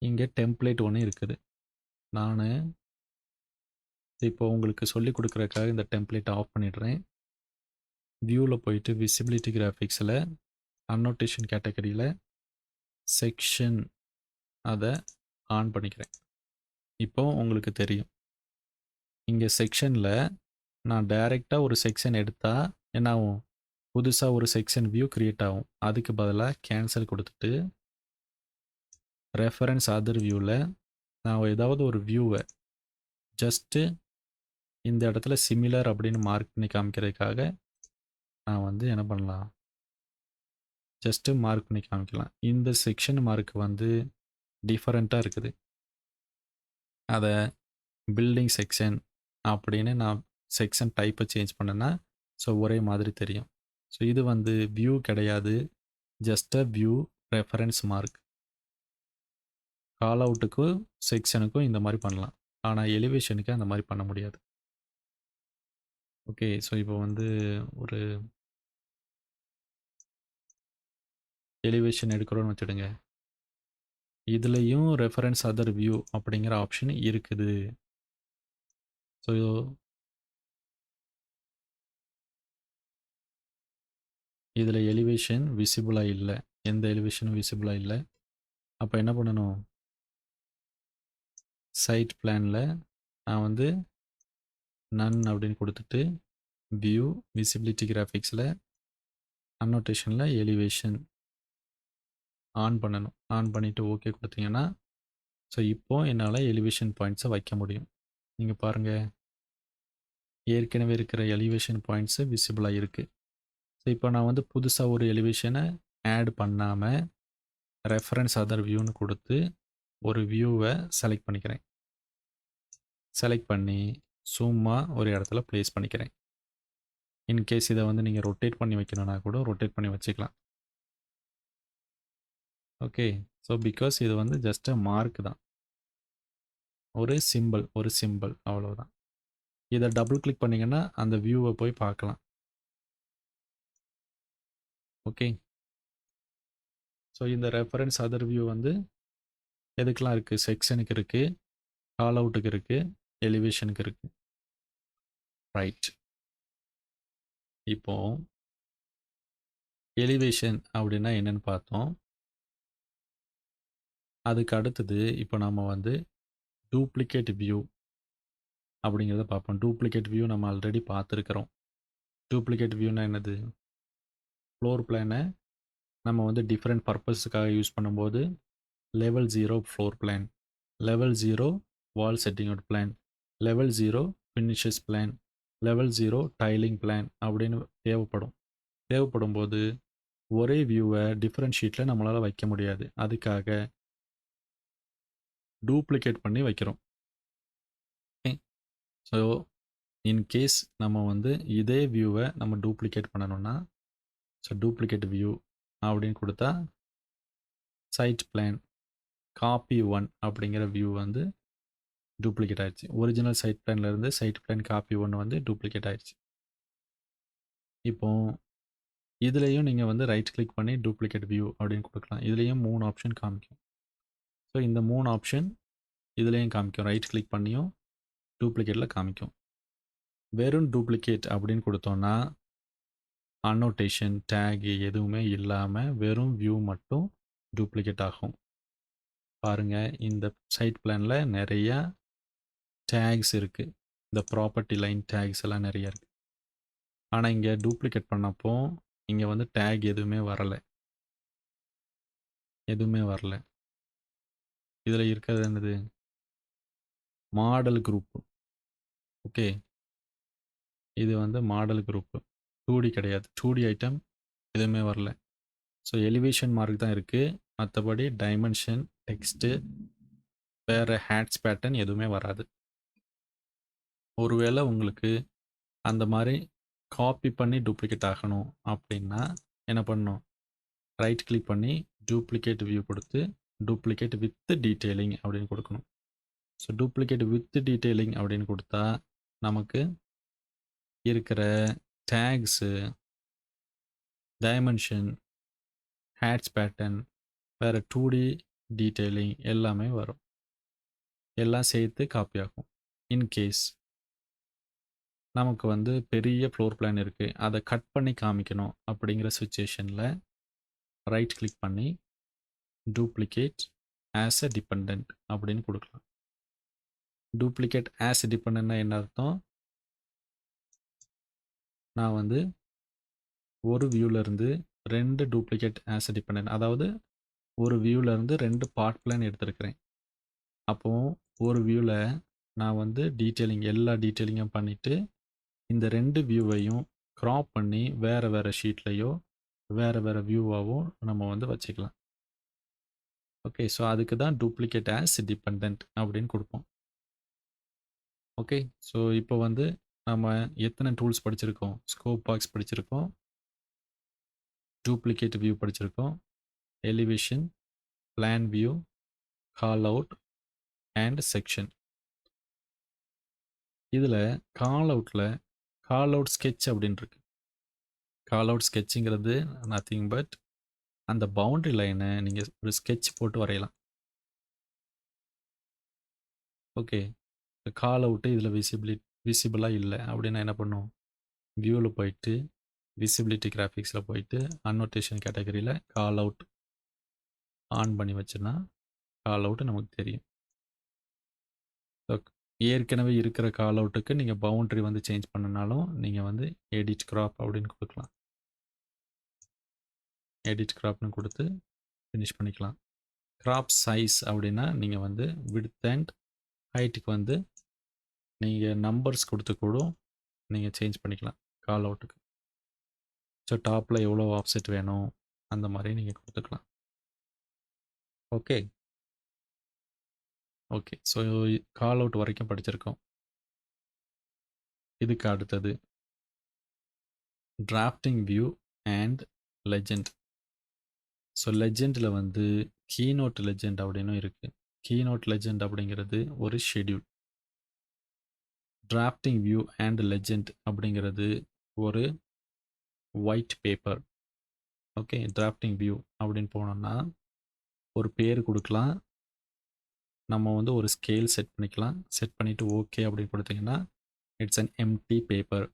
இங்கே டெம்ப்ளேட் ஒன்று இருக்குது. நான் இப்போ உங்களுக்கு சொல்லி கொடுக்குறதுக்காக இந்த டெம்ப்ளேட் ஆஃப் பண்ணிடுறேன். வியூவில் போயிட்டு விசிபிலிட்டி கிராஃபிக்ஸில் அன்னோட்டேஷன் கேட்டகரியில் செக்ஷன் அதை ஆன் பண்ணிக்கிறேன். இப்போ உங்களுக்கு தெரியும், இங்கே செக்ஷனில் நான் டைரெக்டாக ஒரு செக்ஷன் எடுத்தால் என்ன ஆகும், புதுசாக ஒரு செக்ஷன் வியூ க்ரியேட் ஆகும். அதுக்கு பதிலாக கேன்சல் கொடுத்துட்டு ரெஃபரன்ஸ் அதர் வியூவில் நான் ஏதாவது ஒரு வியூவை ஜஸ்ட்டு இந்த இடத்துல சிமிலர் அப்படின்னு மார்க் பண்ணி காமிக்கிறதுக்காக நான் வந்து என்ன பண்ணலாம், ஜஸ்ட்டு மார்க் பண்ணி காமிக்கலாம். இந்த செக்ஷன் மார்க் வந்து டிஃபரெண்ட்டாக இருக்குது, அதை பில்டிங் செக்ஷன் அப்படின்னு நான் செக்ஷன் டைப்பை சேஞ்ச் பண்ணேன்னா ஸோ ஒரே மாதிரி தெரியும். ஸோ இது வந்து வியூ கிடையாது, just a view reference mark. கால் அவுட்டுக்கும் செக்ஷனுக்கும் இந்த மாதிரி பண்ணலாம், ஆனால் எலிவேஷனுக்கு அந்த மாதிரி பண்ண முடியாது. ஓகே, ஸோ இப்போ வந்து ஒரு எலிவேஷன் எடுக்கிறோன்னு வச்சுடுங்க, இதுலேயும் ரெஃபரன்ஸ் அதர் வியூ அப்படிங்கிற ஆப்ஷன் இருக்குது. ஸோ இதில் எலிவேஷன் விசிபிளாக இல்லை, எந்த எலிவேஷனும் விசிபிளாக இல்லை. அப்போ என்ன பண்ணணும், சைட் பிளானில் நான் வந்து நன் அப்படின்னு கொடுத்துட்டு வியூ விசிபிலிட்டி கிராஃபிக்ஸில் அன்னோட்டேஷனில் எலிவேஷன் ஆன் பண்ணணும். ஆன் பண்ணிவிட்டு ஓகே கொடுத்தீங்கன்னா, ஸோ இப்போது என்னால் எலிவேஷன் பாயிண்ட்ஸை வைக்க முடியும். நீங்கள் பாருங்கள், ஏற்கனவே இருக்கிற எலிவேஷன் பாயிண்ட்ஸு விசிபிளாக இருக்குது. ஸோ இப்போ நான் வந்து புதுசாக ஒரு எலிவேஷனை ஆட் பண்ணாமல் ரெஃபரன்ஸ் அதர் வியூன்னு கொடுத்து ஒரு வியூவை செலக்ட் பண்ணிக்கிறேன். செலக்ட் பண்ணி சும்மா ஒரு இடத்துல ப்ளேஸ் பண்ணிக்கிறேன். இன்கேஸ் இதை வந்து நீங்கள் ரொட்டேட் பண்ணி வைக்கணும்னா கூட ரொட்டேட் பண்ணி வச்சுக்கலாம். ஓகே, ஸோ பிகாஸ் இது வந்து ஜஸ்ட் மார்க் தான், ஒரு சிம்பிள் அவ்வளோதான். இதை டபுள் கிளிக் பண்ணிங்கன்னா அந்த வியூவை போய் பார்க்கலாம். ஓகே, ஸோ இந்த ரெஃபரன்ஸ் அதர் வியூ வந்து எதுக்கெலாம் இருக்குது, செக்ஷனுக்கு இருக்குது, கால் அவுட்டுக்கு இருக்குது, எலிவேஷனுக்கு இருக்குது. ரைட், இப்போ எலிவேஷன் அப்படின்னா என்னன்னு பார்த்தோம். அதுக்கு அடுத்தது இப்போ நம்ம வந்து டூப்ளிகேட் வியூ அப்படிங்கிறத பார்ப்போம். டூப்ளிகேட் வியூ நம்ம ஆல்ரெடி பார்த்துருக்குறோம். டூப்ளிகேட் வியூனா என்னது, ஃப்ளோர் பிளானை நம்ம வந்து டிஃப்ரெண்ட் பர்பஸுக்காக யூஸ் பண்ணும்போது level 0 floor plan, level 0 wall setting out plan, level 0 finishes plan, level 0 tiling plan அப்படின்னு தேவைப்படும் போது ஒரே வியூவை டிஃப்ரெண்ட் ஷீட்டில் நம்மளால் வைக்க முடியாது. அதுக்காக டூப்ளிகேட் பண்ணி வைக்கிறோம். ஸோ இன்கேஸ் நம்ம வந்து இதே வியூவை நம்ம டூப்ளிகேட் பண்ணணும்னா, ஸோ டூப்ளிகேட் வியூ அப்படின்னு கொடுத்தா சைட் பிளான் காப்பி 1 அப்படிங்கிற வியூ வந்து டூப்ளிகேட் ஆயிடுச்சு. ஒரிஜினல் சைட் பிளான்லேருந்து சைட் பிளான் காப்பி 1 வந்து டூப்ளிகேட் ஆயிடுச்சு. இப்போ இதுலேயும் நீங்கள் வந்து ரைட் கிளிக் பண்ணி டூப்ளிகேட் வியூ அப்படின்னு கொடுக்கலாம். இதுலேயும் 3 ஆப்ஷன் காமிக்கும். ஸோ இந்த 3 ஆப்ஷன் இதுலேயும் காமிக்கும், ரைட் கிளிக் பண்ணியும் டூப்ளிகேட்டில் காமிக்கும். வெறும் டூப்ளிகேட் அப்படின்னு கொடுத்தோன்னா அன்னோட்டேஷன் டேக் எதுவுமே இல்லாமல் வெறும் வியூ மட்டும் டூப்ளிகேட் ஆகும். பாருங்கள், இந்த சைட் பிளானில் நிறையா டேக்ஸ் இருக்குது, இந்த ப்ராப்பர்ட்டி லைன் டேக்ஸ் எல்லாம் நிறைய இருக்குது. ஆனால் இங்கே டூப்ளிகேட் பண்ணப்போ இங்கே வந்து டேக் எதுவுமே வரலை. இதில் இருக்கிறது என்னது, மாடல் குரூப். ஓகே, இது வந்து மாடல் குரூப்பு, 2D கிடையாது, 2D ஐட்டம் எதுவுமே வரல. ஸோ எலிவேஷன் மார்க் தான் இருக்குது, மற்றபடி டைமென்ஷன் டெக்ஸ்ட்டு வேறு ஹேட்ஸ் பேட்டர்ன் எதுவுமே வராது. ஒருவேளை உங்களுக்கு அந்த மாதிரி காப்பி பண்ணி டூப்ளிகேட் ஆகணும் அப்படின்னா என்ன பண்ணணும், ரைட் கிளிக் பண்ணி டூப்ளிகேட் வியூ கொடுத்து டூப்ளிகேட் வித் டீட்டெயிலிங் அப்படின்னு கொடுக்கணும். ஸோ டூப்ளிகேட் வித் டீட்டெயிலிங் அப்படின்னு கொடுத்தா நமக்கு இருக்கிற டேக்ஸு, டைமென்ஷன், ஹேட்ஸ் பேட்டர்ன், வேறு 2D டீட்டெயிலிங் எல்லாமே வரும், எல்லாம் சேர்த்து காப்பி ஆகும். இன்கேஸ் நமக்கு வந்து பெரிய ஃப்ளோர் பிளான் இருக்குது, அதை கட் பண்ணி காமிக்கணும் அப்படிங்கிற சுச்சுவேஷனில் ரைட் கிளிக் பண்ணி டூப்ளிகேட் ஆஸ் அ டிபெண்டன்ட் அப்படின்னு கொடுக்கலாம். டூப்ளிகேட் ஆஸ் அ டிபெண்டன்ட்னா என்ன அர்த்தம், நான் வந்து ஒரு வியூவிலேருந்து 2 டூப்ளிகேட் ஆஸ் அ டிபெண்டன்ட், அதாவது ஒரு வியூவிலேருந்து 2 பார்ட் பிளான் எடுத்திருக்கிறேன். அப்போது ஒரு வியூவில் நான் வந்து டீட்டெயிலிங் எல்லா டீட்டெயிலிங்கும் பண்ணிவிட்டு இந்த 2 வியூவையும் க்ராப் பண்ணி வேறு ஷீட்லேயோ வேறு வியூவாகவும் நம்ம வந்து வச்சுக்கலாம். ஓகே, ஸோ அதுக்கு தான் டூப்ளிகேட் ஆஸ் டிபெண்டன்ட் அப்படின்னு கொடுப்போம். ஓகே, ஸோ இப்போ வந்து நம்ம எத்தனை டூல்ஸ் படிச்சிருக்கோம், ஸ்கோப் பாக்ஸ் படிச்சிருக்கோம், டூப்ளிகேட் வியூ படிச்சிருக்கோம், elevation, plan view, call out and section. இதில் கால் அவுட் ஸ்கெட்ச் அப்படின்னு இருக்கு. கால் அவுட் ஸ்கெட்சுங்கிறது நத்திங் பட் அந்த பவுண்டரி லைனை நீங்கள் ஒரு ஸ்கெட்ச் போட்டு வரையலாம். ஓகே, கால் அவுட்டு இதில் விசிபிளாக இல்லை அப்படின்னா என்ன பண்ணும், வியூவில் போயிட்டு விசிபிலிட்டி கிராஃபிக்ஸில் போயிட்டு அன்னோட்டேஷன் கேட்டகரியில் கால் அவுட் ஆன் பண்ணி வச்சுன்னா கால் அவுட் நமக்கு தெரியும். ஸோ ஏற்கனவே இருக்கிற கால் அவுட்டுக்கு நீங்கள் பவுண்ட்ரி வந்து சேஞ்ச் பண்ணனாலும் நீங்கள் வந்து எடிட் கிராப் அப்படின்னு கொடுக்கலாம். எடிட் கிராப்னு கொடுத்து ஃபினிஷ் பண்ணிக்கலாம். கிராப் சைஸ் அப்படின்னா நீங்கள் வந்து விட்த் அண்ட் ஹைட்டுக்கு வந்து நீங்கள் நம்பர்ஸ் கொடுத்து கூட நீங்கள் சேஞ்ச் பண்ணிக்கலாம் கால் அவுட்டுக்கு. ஸோ டாப்பில் எவ்வளோ ஆஃப்செட் வேணும் அந்த மாதிரி நீங்கள் கொடுத்துக்கலாம். Okay okay so callout வரைக்கும் படிச்சிருக்கோம். இதுக்கு அடுத்தது டிராஃப்டிங் வியூ அண்ட் லெஜெண்ட். ஸோ லெஜெண்டில் வந்து கீநோட் லெஜெண்ட் அப்படின்னு இருக்குது. கீநோட் லெஜெண்ட் அப்படிங்கிறது ஒரு schedule. Drafting view and legend அப்படிங்கிறது ஒரு white paper. Okay drafting view அப்படின்னு போனோம்னா ஒரு பேர் கொடுக்கலாம். நம்ம வந்து ஒரு ஸ்கேல் செட் பண்ணிக்கலாம். செட் பண்ணிவிட்டு ஓகே அப்படின்னு கொடுத்தீங்கன்னா இட்ஸ் அன் எம்டி பேப்பர்.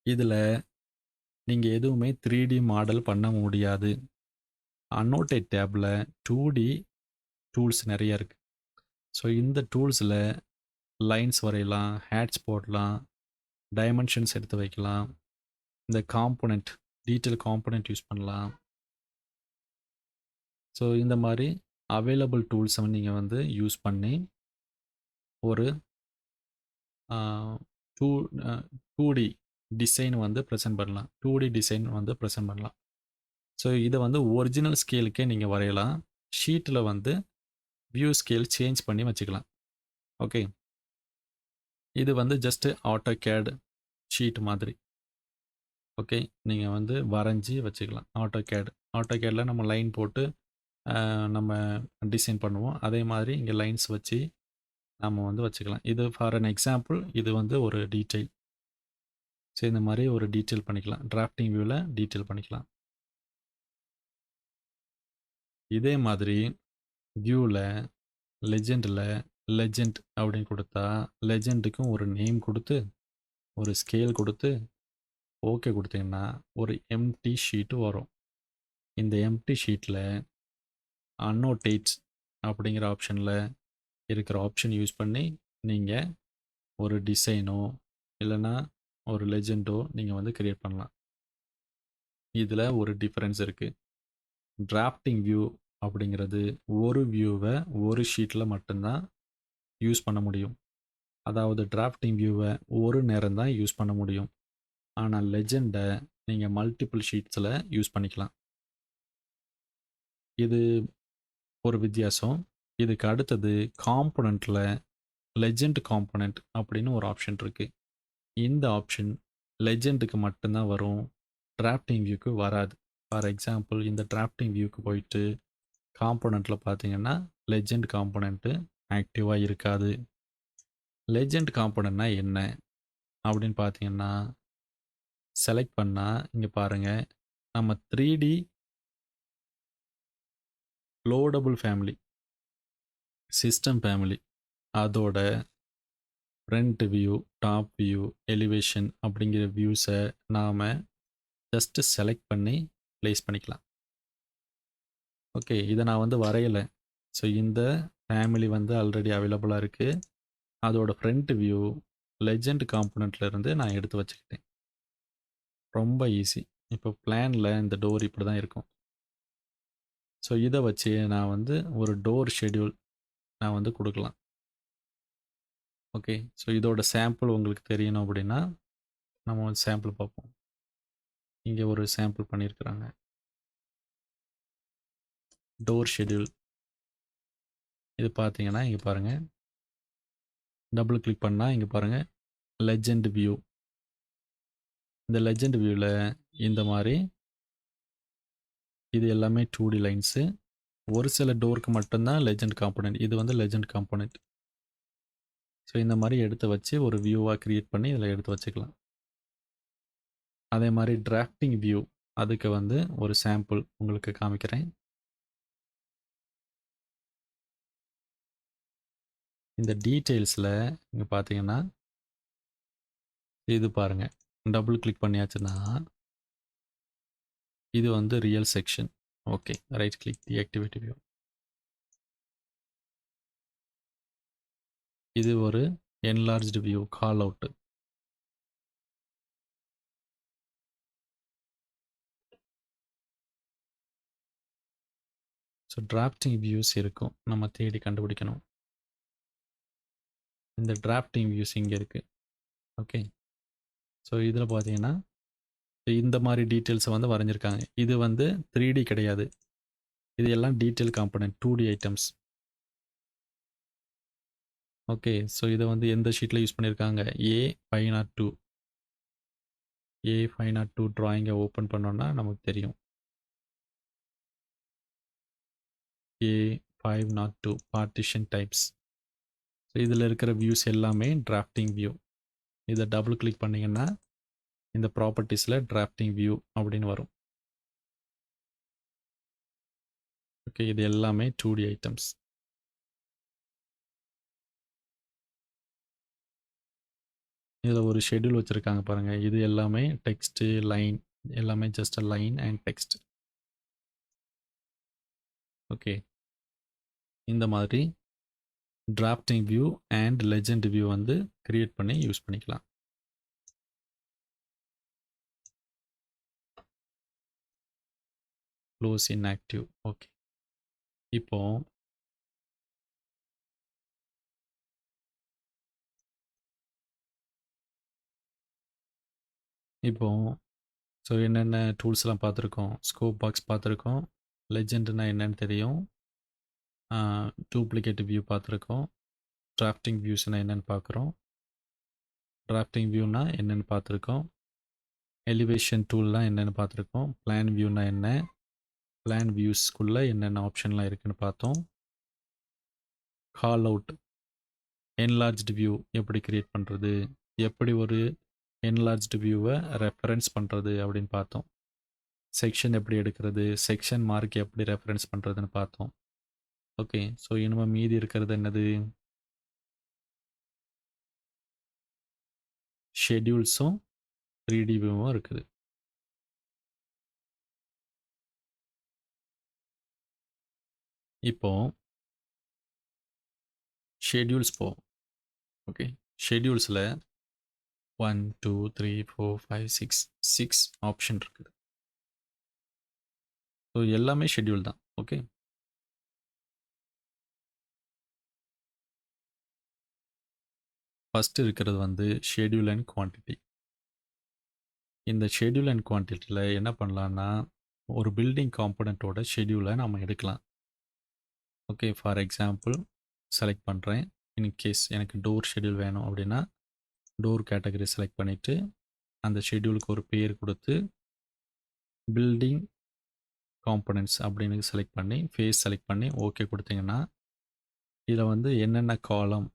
இதில் நீங்கள் எதுவுமே 3D மாடல் பண்ண முடியாது. அன்னோட்டேட் டேப்பில் 2D டூல்ஸ் நிறைய இருக்குது. ஸோ இந்த டூல்ஸில் லைன்ஸ் வரையலாம், ஹேட்ச் போடலாம், டைமென்ஷன்ஸ் எடுத்து வைக்கலாம், இந்த காம்போனண்ட் டீட்டெயில் காம்போனண்ட் யூஸ் பண்ணலாம். ஸோ இந்த மாதிரி அவைலபிள் டூல்ஸை நீங்கள் வந்து யூஸ் பண்ணி ஒரு 2D டிசைன் வந்து ப்ரெசென்ட் பண்ணலாம். 2D டிசைன் வந்து ப்ரெசென்ட் பண்ணலாம். ஸோ இதை வந்து ஒரிஜினல் ஸ்கேலுக்கே நீங்கள் வரையலாம். ஷீட்டில் வந்து வியூ ஸ்கேல் சேஞ்ச் பண்ணி வச்சுக்கலாம். ஓகே இது வந்து ஜஸ்ட்டு ஆட்டோகேட் ஷீட் மாதிரி. ஓகே நீங்கள் வந்து வரைஞ்சி வச்சுக்கலாம். ஆட்டோகேடில் நம்ம லைன் போட்டு நம்ம டிசைன் பண்ணுவோம். அதே மாதிரி இங்கே லைன்ஸ் வச்சு நம்ம வந்து வச்சுக்கலாம். இது ஃபார் அன் எக்ஸாம்பிள் இது வந்து ஒரு டீட்டெயில். ஸோ இந்த மாதிரி ஒரு டீட்டெயில் பண்ணிக்கலாம். டிராஃப்டிங் வியூவில் டீட்டெயில் பண்ணிக்கலாம். இதே மாதிரி வியூவில் லெஜெண்டில் லெஜெண்ட் அப்படின்னு கொடுத்தா லெஜெண்டுக்கும் ஒரு நேம் கொடுத்து ஒரு ஸ்கேல் கொடுத்து ஓகே கொடுத்தீங்கன்னா ஒரு எம்டி ஷீட்டு வரும். இந்த எம்டி ஷீட்டில் அன்னோட்டேட்ஸ் அப்படிங்கிற ஆப்ஷனில் இருக்கிற ஆப்ஷன் யூஸ் பண்ணி நீங்கள் ஒரு டிசைனோ இல்லைன்னா ஒரு லெஜெண்டோ நீங்கள் வந்து கிரியேட் பண்ணலாம். இதில் ஒரு டிஃப்ரென்ஸ் இருக்குது. டிராஃப்டிங் வியூ அப்படிங்கிறது ஒரு வியூவை ஒரு ஷீட்டில் மட்டும்தான் யூஸ் பண்ண முடியும். அதாவது டிராஃப்டிங் வியூவை ஒரு நேரம் தான் யூஸ் பண்ண முடியும். ஆனால் லெஜெண்டை நீங்கள் மல்டிபிள் ஷீட்ஸில் யூஸ் பண்ணிக்கலாம். இது ஒரு வித்தியாசம். இதுக்கு அடுத்தது காம்போனண்ட்டில் லெஜெண்ட் காம்போனண்ட் அப்படின்னு ஒரு ஆப்ஷன் இருக்குது. இந்த ஆப்ஷன் லெஜெண்டுக்கு மட்டும்தான் வரும், டிராஃப்டிங் வியூக்கு வராது. ஃபார் எக்ஸாம்பிள் இந்த டிராஃப்டிங் வியூக்கு போயிட்டு காம்போனண்ட்டில் பார்த்தீங்கன்னா லெஜெண்ட் காம்போனண்ட்டு ஆக்டிவாக இருக்காது. லெஜெண்ட் காம்போனண்ட்னா என்ன அப்படின்னு பார்த்தீங்கன்னா செலக்ட் பண்ணால் இங்கே பாருங்கள் நம்ம 3D loadable family system family அதோட front view, top view, elevation அப்படிங்கிற வியூஸை நாம் ஜஸ்ட்டு செலக்ட் பண்ணி ப்ளேஸ் பண்ணிக்கலாம். ஓகே இதை நான் வந்து வரையலை. ஸோ இந்த ஃபேமிலி வந்து ஆல்ரெடி அவைலபிளாக இருக்குது. அதோட ஃப்ரண்ட் வியூ லெஜெண்ட் காம்போனண்ட்லேருந்து நான் எடுத்து வச்சுக்கிட்டேன். ரொம்ப ஈஸி. இப்போ பிளானில் இந்த டோர் இப்படி தான் இருக்கும். ஸோ இதை வச்சு நான் வந்து ஒரு டோர் ஷெட்யூல் நான் வந்து கொடுக்கலாம். ஓகே ஸோ இதோட சாம்பிள் உங்களுக்கு தெரியணும் அப்படின்னா நம்ம வந்து சாம்பிள் பார்ப்போம். இங்கே ஒரு சாம்பிள் பண்ணியிருக்கிறாங்க. டோர் ஷெட்யூல் இது பார்த்தீங்கன்னா இங்கே பாருங்கள், டபுள் கிளிக் பண்ணால் இங்கே பாருங்கள் லெஜெண்ட் வியூ. இந்த லெஜெண்ட் வியூவில் இந்த மாதிரி இது எல்லாமே 2D லைன்ஸு. ஒரு சில டோருக்கு மட்டும்தான் லெஜெண்ட் காம்போனன்ட். இது வந்து லெஜெண்ட் காம்போனன்ட். ஸோ இந்த மாதிரி எடுத்து வச்சு ஒரு வியூவாக க்ரியேட் பண்ணி இதில் எடுத்து வச்சுக்கலாம். அதே மாதிரி டிராஃப்டிங் வியூ அதுக்கு வந்து ஒரு சாம்பிள் உங்களுக்கு காமிக்கிறேன். இந்த டீட்டெயில்ஸில் இங்கே பார்த்தீங்கன்னா இது பாருங்கள், டபுள் கிளிக் பண்ணியாச்சுன்னா இது வந்து real section. Okay, right click deactivate view. இது ஒரு enlarged view call out. So drafting views இருக்கும், நம்ம தேடி கண்டுபிடிக்கணும். இந்த டிராஃப்டிங் வியூஸ் இங்கே இருக்குது. ஓகே, ஸோ இதில் பார்த்தீங்கன்னா இந்த மாதிரி டீட்டெயில்ஸை வந்து வரைஞ்சிருக்காங்க. இது வந்து 3D கிடையாது, இது எல்லாம் detail component 2D items. Okay, so இதை வந்து எந்த ஷீட்டில் யூஸ் பண்ணியிருக்காங்க? A502. A502 ட்ராயிங்கை ஓப்பன் பண்ணோன்னா நமக்கு தெரியும். A502 partition types. ஸோ இதில் இருக்கிற வியூஸ் எல்லாமே டிராஃப்டிங் வியூ. இதை டபுள் கிளிக் பண்ணிங்கன்னா இந்த ப்ராப்பர்ட்டிஸில் டிராஃப்டிங் வியூ அப்படின்னு வரும். ஓகே, இது எல்லாமே 2D ஐட்டம்ஸ். இதில் ஒரு ஷெட்யூல் வச்சுருக்காங்க பாருங்கள். இது எல்லாமே டெக்ஸ்ட்டு, லைன், எல்லாமே just a line and text. Okay, இந்த மாதிரி drafting view and legend view வந்து கிரியேட் பண்ணி யூஸ் பண்ணிக்கலாம். Close inactive. ஓகே, இப்போ ஸோ என்னென்ன டூல்ஸ்லாம் பார்த்துருக்கோம்? ஸ்கோப் பாக்ஸ் பார்த்துருக்கோம், லெஜெண்டுனா என்னன்னு தெரியும், டூப்ளிகேட் வியூ பார்த்துருக்கோம், டிராஃப்டிங் வியூஸ்னா என்னென்னு பார்க்குறோம், டிராஃப்டிங் வியூனா என்னென்னு பார்த்துருக்கோம், எலிவேஷன் டூல்லாம் என்னென்னு பார்த்துருக்கோம், பிளான் வியூனா என்ன, பிளான் வியூஸ்க்குள்ளே என்னென்ன ஆப்ஷன்லாம் இருக்குன்னு பார்த்தோம். கால் அவுட், என்லார்ஜ்டு வியூ எப்படி கிரியேட் பண்ணுறது, எப்படி ஒரு என்லார்ஜ்டு வியூவை ரெஃபரன்ஸ் பண்ணுறது அப்படின்னு பார்த்தோம். செக்ஷன் எப்படி எடுக்கிறது, செக்ஷன் மார்க் எப்படி ரெஃபரன்ஸ் பண்ணுறதுன்னு பார்த்தோம். ஓகே, ஸோ இனிமேல் மீதி இருக்கிறது என்னது? ஷெட்யூல்ஸும் 3D வியூவும் இருக்குது. இப்போ ஷெட்யூல்ஸ் போவோம். ஓகே, ஷெட்யூல்ஸில் 1 2 3 4 5 6 ஆப்ஷன் இருக்குது. ஸோ எல்லாமே ஷெட்யூல் தான். ஓகே, ஃபஸ்ட்டு இருக்கிறது வந்து ஷெட்யூல் அண்ட் குவான்டிட்டி. இந்த ஷெட்யூல் அண்ட் குவான்டிட்டியில் என்ன பண்ணலான்னா, ஒரு பில்டிங் காம்பனண்ட்டோட ஷெட்யூலை நம்ம எடுக்கலாம். ஓகே, ஃபார் எக்ஸாம்பிள் செலக்ட் பண்ணுறேன். இன்கேஸ் எனக்கு டோர் ஷெட்யூல் வேணும் அப்படின்னா டோர் கேட்டகரி செலக்ட் பண்ணிவிட்டு அந்த ஷெட்யூலுக்கு ஒரு பேர் கொடுத்து பில்டிங் காம்பனன்ட்ஸ் அப்படின்னு செலக்ட் பண்ணி ஃபேஸ் செலக்ட் பண்ணி ஓகே கொடுத்தீங்கன்னா இதில் வந்து என்னென்ன காலம்,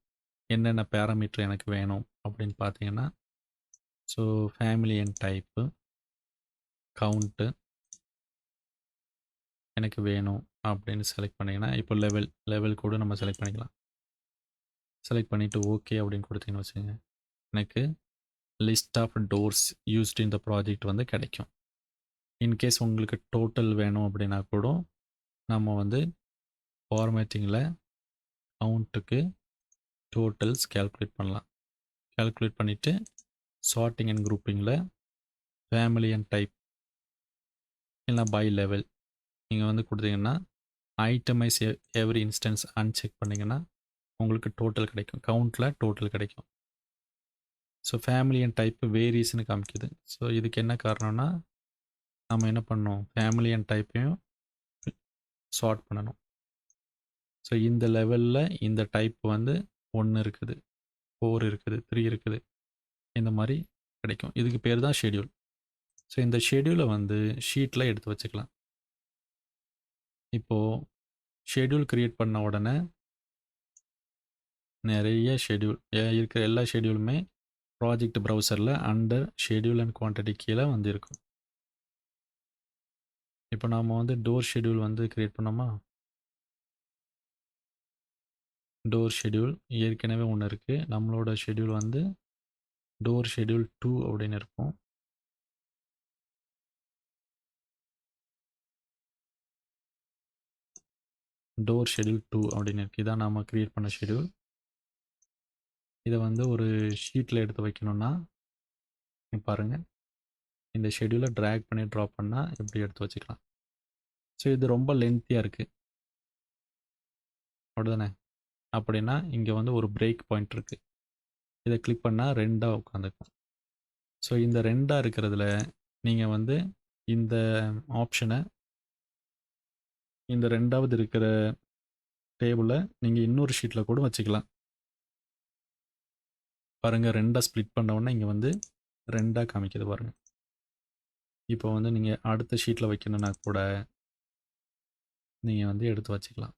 என்னென்ன பேராமீட்டர் எனக்கு வேணும் அப்படின்னு பார்த்தீங்கன்னா, so family and type, count எனக்கு வேணும் அப்படின்னு செலக்ட் பண்ணிங்கன்னா, இப்போ லெவல் கூட நம்ம செலக்ட் பண்ணிக்கலாம். செலக்ட் பண்ணிவிட்டு ஓகே அப்படின்னு கொடுத்தீங்கன்னு வச்சுக்கோங்க, எனக்கு லிஸ்ட் ஆஃப் டோர்ஸ் யூஸ்ட் இந்த ப்ராஜெக்ட் வந்து கிடைக்கும். இன்கேஸ் உங்களுக்கு டோட்டல் வேணும் அப்படின்னா கூட நம்ம வந்து ஃபார்மேட்டிங்கில் கவுண்ட்டுக்கு டோட்டல்ஸ் கேல்குலேட் பண்ணலாம். கேல்குலேட் பண்ணிவிட்டு சார்ட்டிங் அண்ட் குரூப்பிங்கில் ஃபேமிலி அண்ட் டைப் இல்லை பை லெவல் நீங்கள் வந்து கொடுத்தீங்கன்னா ஐட்டமைஸ் எவ்ரி இன்ஸ்டன்ஸ் அன்செக் பண்ணிங்கன்னா உங்களுக்கு டோட்டல் கிடைக்கும், கவுண்டில் டோட்டல் கிடைக்கும். ஸோ ஃபேமிலி அண்ட் டைப்பு வேரியஸ்னு காமிக்குது. ஸோ இதுக்கு என்ன காரணம்னா நம்ம என்ன பண்ணோம், ஃபேமிலி அண்ட் டைப்பையும் சார்ட் பண்ணணும். ஸோ இந்த லெவலில் இந்த டைப் வந்து 1 இருக்குது, 4 இருக்குது, 3 இருக்குது, இந்த மாதிரி கிடைக்கும். இதுக்கு பேர் தான் ஷெட்யூல். ஸோ இந்த ஷெட்யூலை வந்து ஷீட்டில் எடுத்து வச்சுக்கலாம். இப்போது ஷெட்யூல் க்ரியேட் பண்ண உடனே நிறைய ஷெட்யூல் இருக்கிற எல்லா ஷெட்யூலுமே ப்ராஜெக்ட் ப்ரௌசரில் அண்டர் ஷெட்யூல் அண்ட் குவான்டிட்டி கீழே வந்து இருக்கும். இப்போ நாம் வந்து டோர் ஷெட்யூல் வந்து க்ரியேட் பண்ணோமா, டோர் ஷெட்யூல் ஏற்கனவே ஒன்று இருக்குது. நம்மளோட ஷெட்யூல் வந்து டோர் ஷெட்யூல் 2 அப்படின்னு இருக்கும். டோர் ஷெட்யூல் 2 அப்படின்னு இருக்குது. இதான் நாம் க்ரியேட் பண்ண ஷெட்யூல். இதை வந்து ஒரு ஷீட்டில் எடுத்து வைக்கணும்னா பாருங்கள், இந்த ஷெட்யூலை ட்ராக் பண்ணி ட்ராப் பண்ணால் எப்படி எடுத்து வச்சுக்கலாம். ஸோ இது ரொம்ப லென்த்தியாக இருக்குது அப்படிதானே. அப்படின்னா இங்கே வந்து ஒரு பிரேக் பாயிண்ட் இருக்குது. இதை கிளிக் பண்ணால் ரெண்டாக உட்காந்துக்கும். ஸோ இந்த ரெண்டாக இருக்கிறதுல நீங்கள் வந்து இந்த ஆப்ஷனை, இந்த ரெண்டாவது இருக்கிற டேபிளை நீங்கள் இன்னொரு ஷீட்டில் கூட வச்சுக்கலாம். பாருங்கள், ரெண்டாக ஸ்ப்ளிட் பண்ண உடனே இங்கே வந்து ரெண்டாக காமிக்குது பாருங்கள். இப்போ வந்து நீங்கள் அடுத்த ஷீட்டில் வைக்கணுன்னா கூட நீங்கள் வந்து எடுத்து வச்சுக்கலாம்.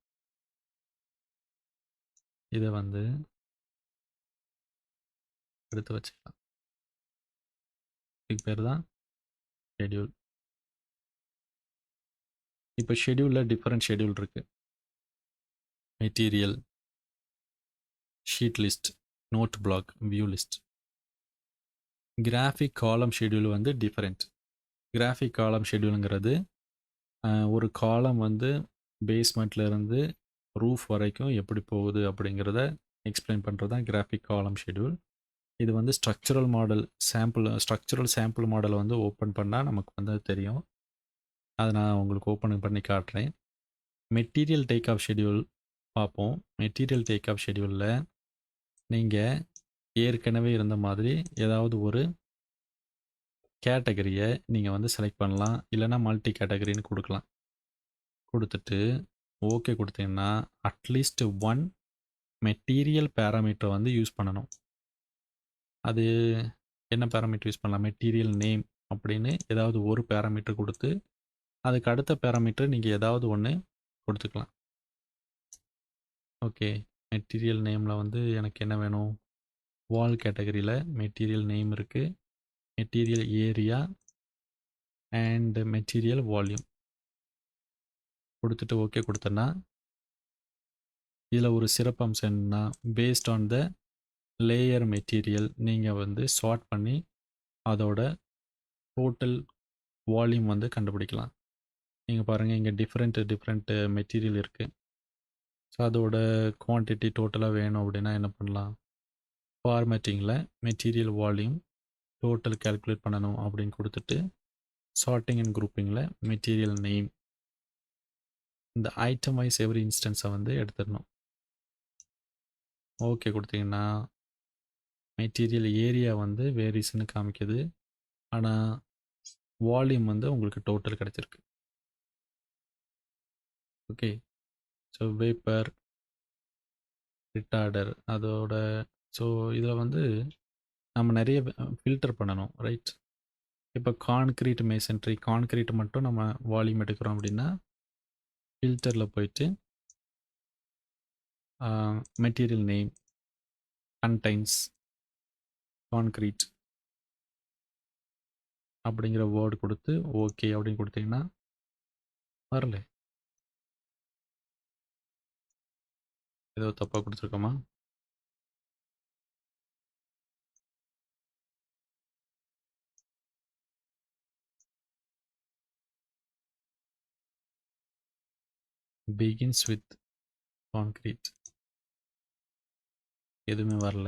இதை வந்து எடுத்து வச்சுக்கலாம். இதுக்கு பேர் தான் ஷெட்யூல். இப்போ ஷெட்யூலில் டிஃப்ரெண்ட் ஷெட்யூல் இருக்குது. Material, sheet list, note block, view list. Graphic column schedule வந்து டிஃப்ரெண்ட். கிராஃபிக் காலம் ஷெட்யூலுங்கிறது ஒரு காலம் வந்து பேஸ்மெண்ட்டில் இருந்து ரூஃப் வரைக்கும் எப்படி போகுது அப்படிங்கிறத எக்ஸ்பிளைன் பண்ணுறது தான் கிராஃபிக் காலம் ஷெட்யூல். இது வந்து ஸ்ட்ரக்சரல் சாம்பிள் மாடலை வந்து ஓப்பன் பண்ணால் நமக்கு வந்து தெரியும். அதை நான் உங்களுக்கு ஓப்பன் பண்ணி காட்டுறேன். மெட்டீரியல் டேக் ஆஃப் ஷெட்யூல் பார்ப்போம். மெட்டீரியல் டேக் ஆஃப் ஷெட்யூலில் நீங்கள் ஏற்கனவே இருந்த மாதிரி ஏதாவது ஒரு கேட்டகரியை நீங்கள் வந்து செலக்ட் பண்ணலாம். இல்லைனா மல்டி கேட்டகரின்னு கொடுக்கலாம். கொடுத்துட்டு ஓகே கொடுத்தீங்கன்னா அட்லீஸ்ட் ஒன் மெட்டீரியல் பேராமீட்டரை வந்து யூஸ் பண்ணணும். அது என்ன பேராமீட்டர் யூஸ் பண்ணலாம்? மெட்டீரியல் நேம் அப்படின்னு ஏதாவது ஒரு பேராமீட்டர் கொடுத்து அதுக்கு அடுத்த பேராமீட்டர் நீங்கள் ஏதாவது ஒன்று கொடுத்துக்கலாம். ஓகே, மெட்டீரியல் நேமில் வந்து எனக்கு என்ன வேணும்? வால் கேட்டகரியில் மெட்டீரியல் நேம் இருக்குது, material area and material volume கொடுத்துட்டு ஓகே கொடுத்தேன்னா இதில் ஒரு சிறப்பம்சம் என்னன்னா, based on the layer material நீங்கள் வந்து சார்ட் பண்ணி அதோட டோட்டல் வால்யூம் வந்து கண்டுபிடிக்கலாம். நீங்கள் பாருங்கள், இங்கே டிஃப்ரெண்ட் மெட்டீரியல் இருக்குது. ஸோ அதோட குவான்டிட்டி டோட்டலாக வேணும் அப்படின்னா என்ன பண்ணலாம்? ஃபார்மேட்டிங்கில் மெட்டீரியல் வால்யூம் டோட்டல் கேல்குலேட் பண்ணணும் அப்படின்னு கொடுத்துட்டு சார்ட்டிங் அண்ட் குரூப்பிங்கில் மெட்டீரியல் நேம் இந்த ஐட்டம் வைஸ் எவ்ரி இன்ஸ்டன்ஸை வந்து எடுத்துடணும். ஓகே கொடுத்தீங்கன்னா மெட்டீரியல் ஏரியா வந்து வேரிஸ்ன்னு காமிக்குது. ஆனால் வால்யூம் வந்து உங்களுக்கு டோட்டல் கிடச்சிருக்கு. ஓகே, ஸோ வேப்பர் ரிட்டார்டர் அதோட ஸோ இதில் வந்து நம்ம நிறைய ஃபில்டர் பண்ணணும், ரைட்? இப்போ கான்க்ரீட் மேசன்ட்ரி, கான்க்ரீட் மட்டும் நம்ம வால்யூம் எடுக்கிறோம் அப்படின்னா ஃபில்டரில் போயிட்டு மெட்டீரியல் நேம் கண்டைன்ஸ் கான்க்ரீட் அப்படிங்கிற வேர்டு கொடுத்து ஓகே அப்படின்னு கொடுத்தீங்கன்னா வரல. ஏதோ தப்பாக கொடுத்துருக்கோமா? பிகின்ஸ் வித் கான்க்ரீட் எதுவுமே வரல.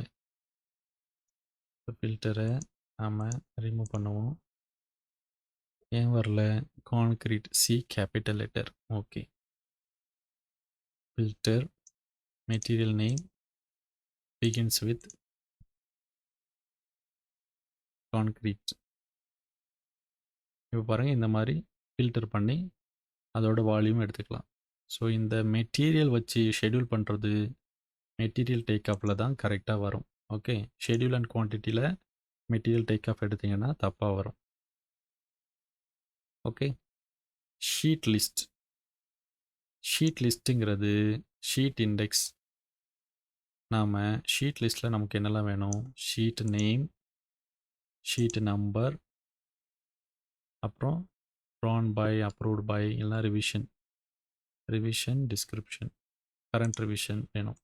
ஃபில்டரை நாம் ரிமூவ் பண்ணுவோம். ஏன் வரல? Concrete C capital letter. Okay, filter material name begins with concrete. இப்போ பாருங்கள், இந்த மாதிரி ஃபில்டர் பண்ணி அதோட வால்யூம் எடுத்துக்கலாம். ஸோ இந்த மெட்டீரியல் வச்சு ஷெட்யூல் பண்ணுறது மெட்டீரியல் டேக் ஆஃபில் தான் கரெக்டாக வரும். ஓகே, ஷெட்யூல் அண்ட் குவான்டிட்டியில் மெட்டீரியல் டேக் ஆஃப் எடுத்திங்கன்னா தப்பாக வரும். Okay, sheet list. ஷீட் லிஸ்ட்டுங்கிறது ஷீட் இண்டெக்ஸ். நாம் ஷீட் லிஸ்ட்டில் நமக்கு என்னெல்லாம் வேணும்? ஷீட் நேம், ஷீட் நம்பர், அப்புறம் ட்ரான் பை, அப்ரூவ்ட் பை, இல்லைனா ரிவிஷன் டிஸ்கிரிப்ஷன், கரண்ட் ரிவிஷன் வேணும்.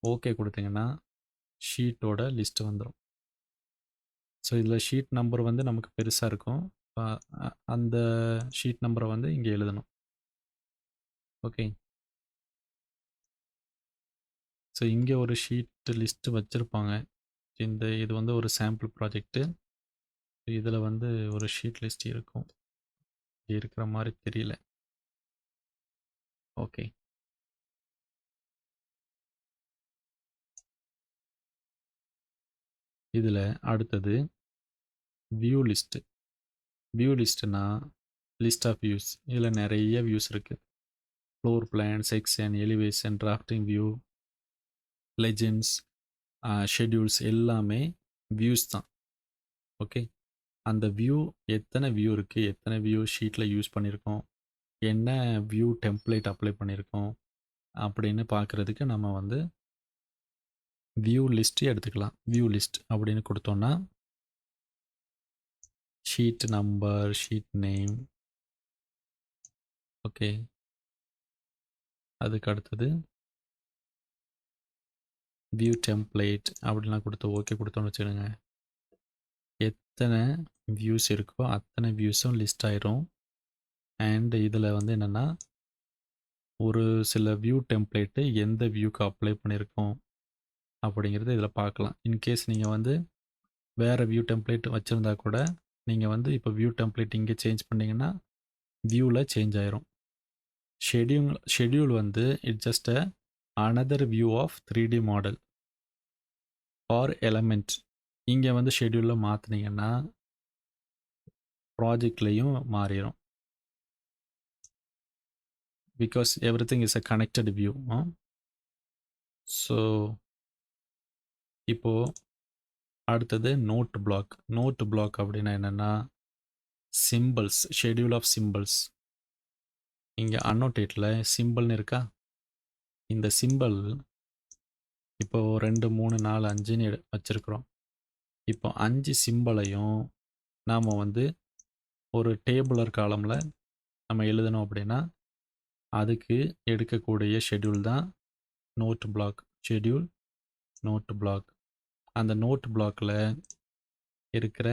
ஓகே கொடுத்தீங்கன்னா ஷீட்டோட லிஸ்ட்டு வந்துடும். ஸோ இதில் ஷீட் நம்பர் வந்து நமக்கு பெருசாக இருக்கும். அந்த ஷீட் நம்பரை வந்து இங்கே எழுதணும். ஓகே, ஸோ இங்கே ஒரு ஷீட் லிஸ்ட் வச்சுருப்பாங்க. இது வந்து ஒரு சாம்பிள் ப்ராஜெக்ட்டு. இதில் வந்து ஒரு ஷீட் லிஸ்ட் இருக்கும். இருக்கிற மாதிரி தெரியல. ஓகே. இதில் அடுத்தது வியூ லிஸ்ட்டு. வியூ லிஸ்ட்டுனா லிஸ்ட் ஆஃப் வியூஸ். இதில் நிறைய வியூஸ் இருக்குது. Floor plan, section, elevation, drafting view, legends, schedules எல்லாமே வியூஸ் தான். ஓகே. அந்த வியூ எத்தனை வியூ இருக்குது, எத்தனை வியூ ஷீட்டில் யூஸ் பண்ணியிருக்கோம், என்ன வியூ டெம்ப்ளேட் அப்ளை பண்ணியிருக்கோம் அப்படின்னு பார்க்குறதுக்கு நம்ம வந்து வியூ லிஸ்ட் எடுத்துக்கலாம். வியூ லிஸ்ட் அப்படின்னு கொடுத்தோன்னா sheet number, sheet name. Okay. அதுக்கு அடுத்தது வியூ டெம்ப்ளேட் அப்படின்லாம் கொடுத்து ஓகே கொடுத்தோன்னு வச்சுக்கோங்க. எத்தனை வியூஸ் இருக்கோ அத்தனை வியூஸும் லிஸ்ட் ஆயிரும். அண்ட் இதில் வந்து என்னென்னா ஒரு சில வியூ டெம்ப்ளேட்டு எந்த வியூக்கு அப்ளை பண்ணியிருக்கோம் அப்படிங்கிறது இதில் பார்க்கலாம். இன்கேஸ் நீங்கள் வந்து வேறு வியூ டெம்ப்ளேட் வச்சுருந்தா கூட நீங்கள் வந்து இப்போ வியூ டெம்ப்ளேட் இங்கே சேஞ்ச் பண்ணிங்கன்னா வியூவில் சேஞ்ச் ஆயிரும். ஷெட்யூல் வந்து it just another view of 3D model or element. இங்கே வந்து ஷெட்யூலில் மாற்றினீங்கன்னா ப்ராஜெக்ட்லேயும் மாறிடும். Because everything is a connected view. So இப்போது அடுத்தது நோட் பிளாக். நோட் பிளாக் அப்படின்னா என்னென்னா சிம்பிள்ஸ், ஷெட்யூல் ஆஃப் சிம்பிள்ஸ். இங்கே அன்னோட்டேட்டில் சிம்பிள்னு இருக்கா, இந்த சிம்பிள் இப்போ 2, 3, 4, 5ன்னு வச்சுருக்குறோம். இப்போ 5 சிம்பிளையும் நாம் வந்து ஒரு டேபுலர் காலமில் நம்ம எழுதணும் அப்படின்னா அதுக்கு எடுக்கக்கூடிய ஷெட்யூல் தான் note block. Schedule note block. அந்த நோட் பிளாக்கில் இருக்கிற,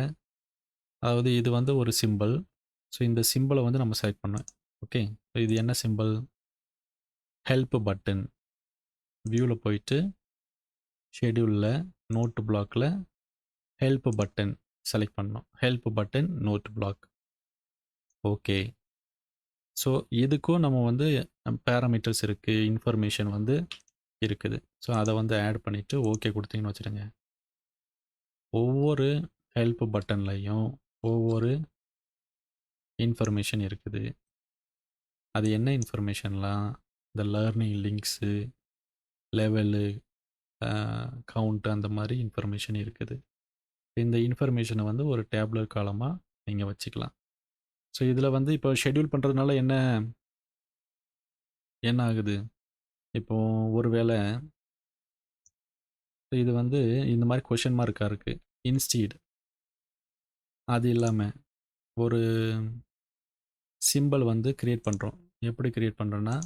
அதாவது இது வந்து ஒரு சிம்பிள். ஸோ இந்த சிம்பிளை வந்து நம்ம செலக்ட் பண்ணோம். ஓகே. இது என்ன சிம்பிள்? Help button. வியூவில் போயிட்டு ஷெட்யூலில் நோட் பிளாக்கில் ஹெல்ப் பட்டன் செலக்ட் பண்ணோம். Help button note block. Okay. So இதுக்கும் நம்ம வந்து பேராமீட்டர்ஸ் இருக்குது, இன்ஃபர்மேஷன் வந்து இருக்குது. ஸோ அதை வந்து ஆட் பண்ணிவிட்டு ஓகே கொடுத்தீங்கன்னு வச்சுருங்க. ஒவ்வொரு ஹெல்ப் பட்டன்லையும் ஒவ்வொரு இன்ஃபர்மேஷன் இருக்குது. அது என்ன இன்ஃபர்மேஷன்லாம்? இந்த லேர்னிங் லிங்க்ஸு, லெவலு, கவுண்ட், அந்த மாதிரி இன்ஃபர்மேஷன் இருக்குது. இந்த இன்ஃபர்மேஷனை வந்து ஒரு டேப்லர் காலமாக நீங்கள் வச்சுக்கலாம். ஸோ இதில் வந்து இப்போ ஷெட்யூல் பண்ணுறதுனால என்ன ஆகுது? இப்போது ஒரு வேளை இது வந்து இந்த மாதிரி கொஷின் மார்க்காக இருக்குது. இன்ஸ்டீட் அது இல்லாமல் ஒரு சிம்பிள் வந்து க்ரியேட் பண்ணுறோம். எப்படி க்ரியேட் பண்ணுறோன்னா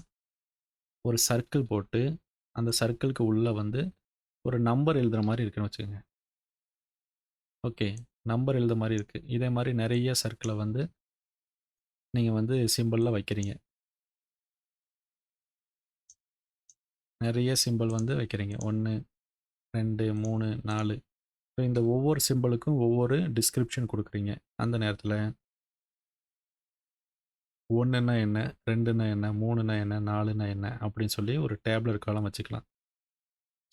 ஒரு சர்க்கிள் போட்டு அந்த சர்க்கிளுக்கு உள்ளே வந்து ஒரு நம்பர் எழுதுகிற மாதிரி இருக்குன்னு வச்சுக்கோங்க. ஓகே. நம்பர் எழுத மாதிரி இருக்குது. இதே மாதிரி நிறைய சர்க்கிளை வந்து நீங்கள் வந்து சிம்பிளில் வைக்கிறீங்க. நிறைய சிம்பிள் வந்து வைக்கிறீங்க. 1, 2, 3, 4. ஸோ இந்த ஒவ்வொரு சிம்பிளுக்கும் ஒவ்வொரு டிஸ்கிரிப்ஷன் கொடுக்குறீங்க. அந்த நேரத்தில் 1ன்னா என்ன, 2ன்னா என்ன, 3ன்னா என்ன, 4ன்னா என்ன அப்படின்னு சொல்லி ஒரு டேப்லர் காலம் வச்சுக்கலாம்.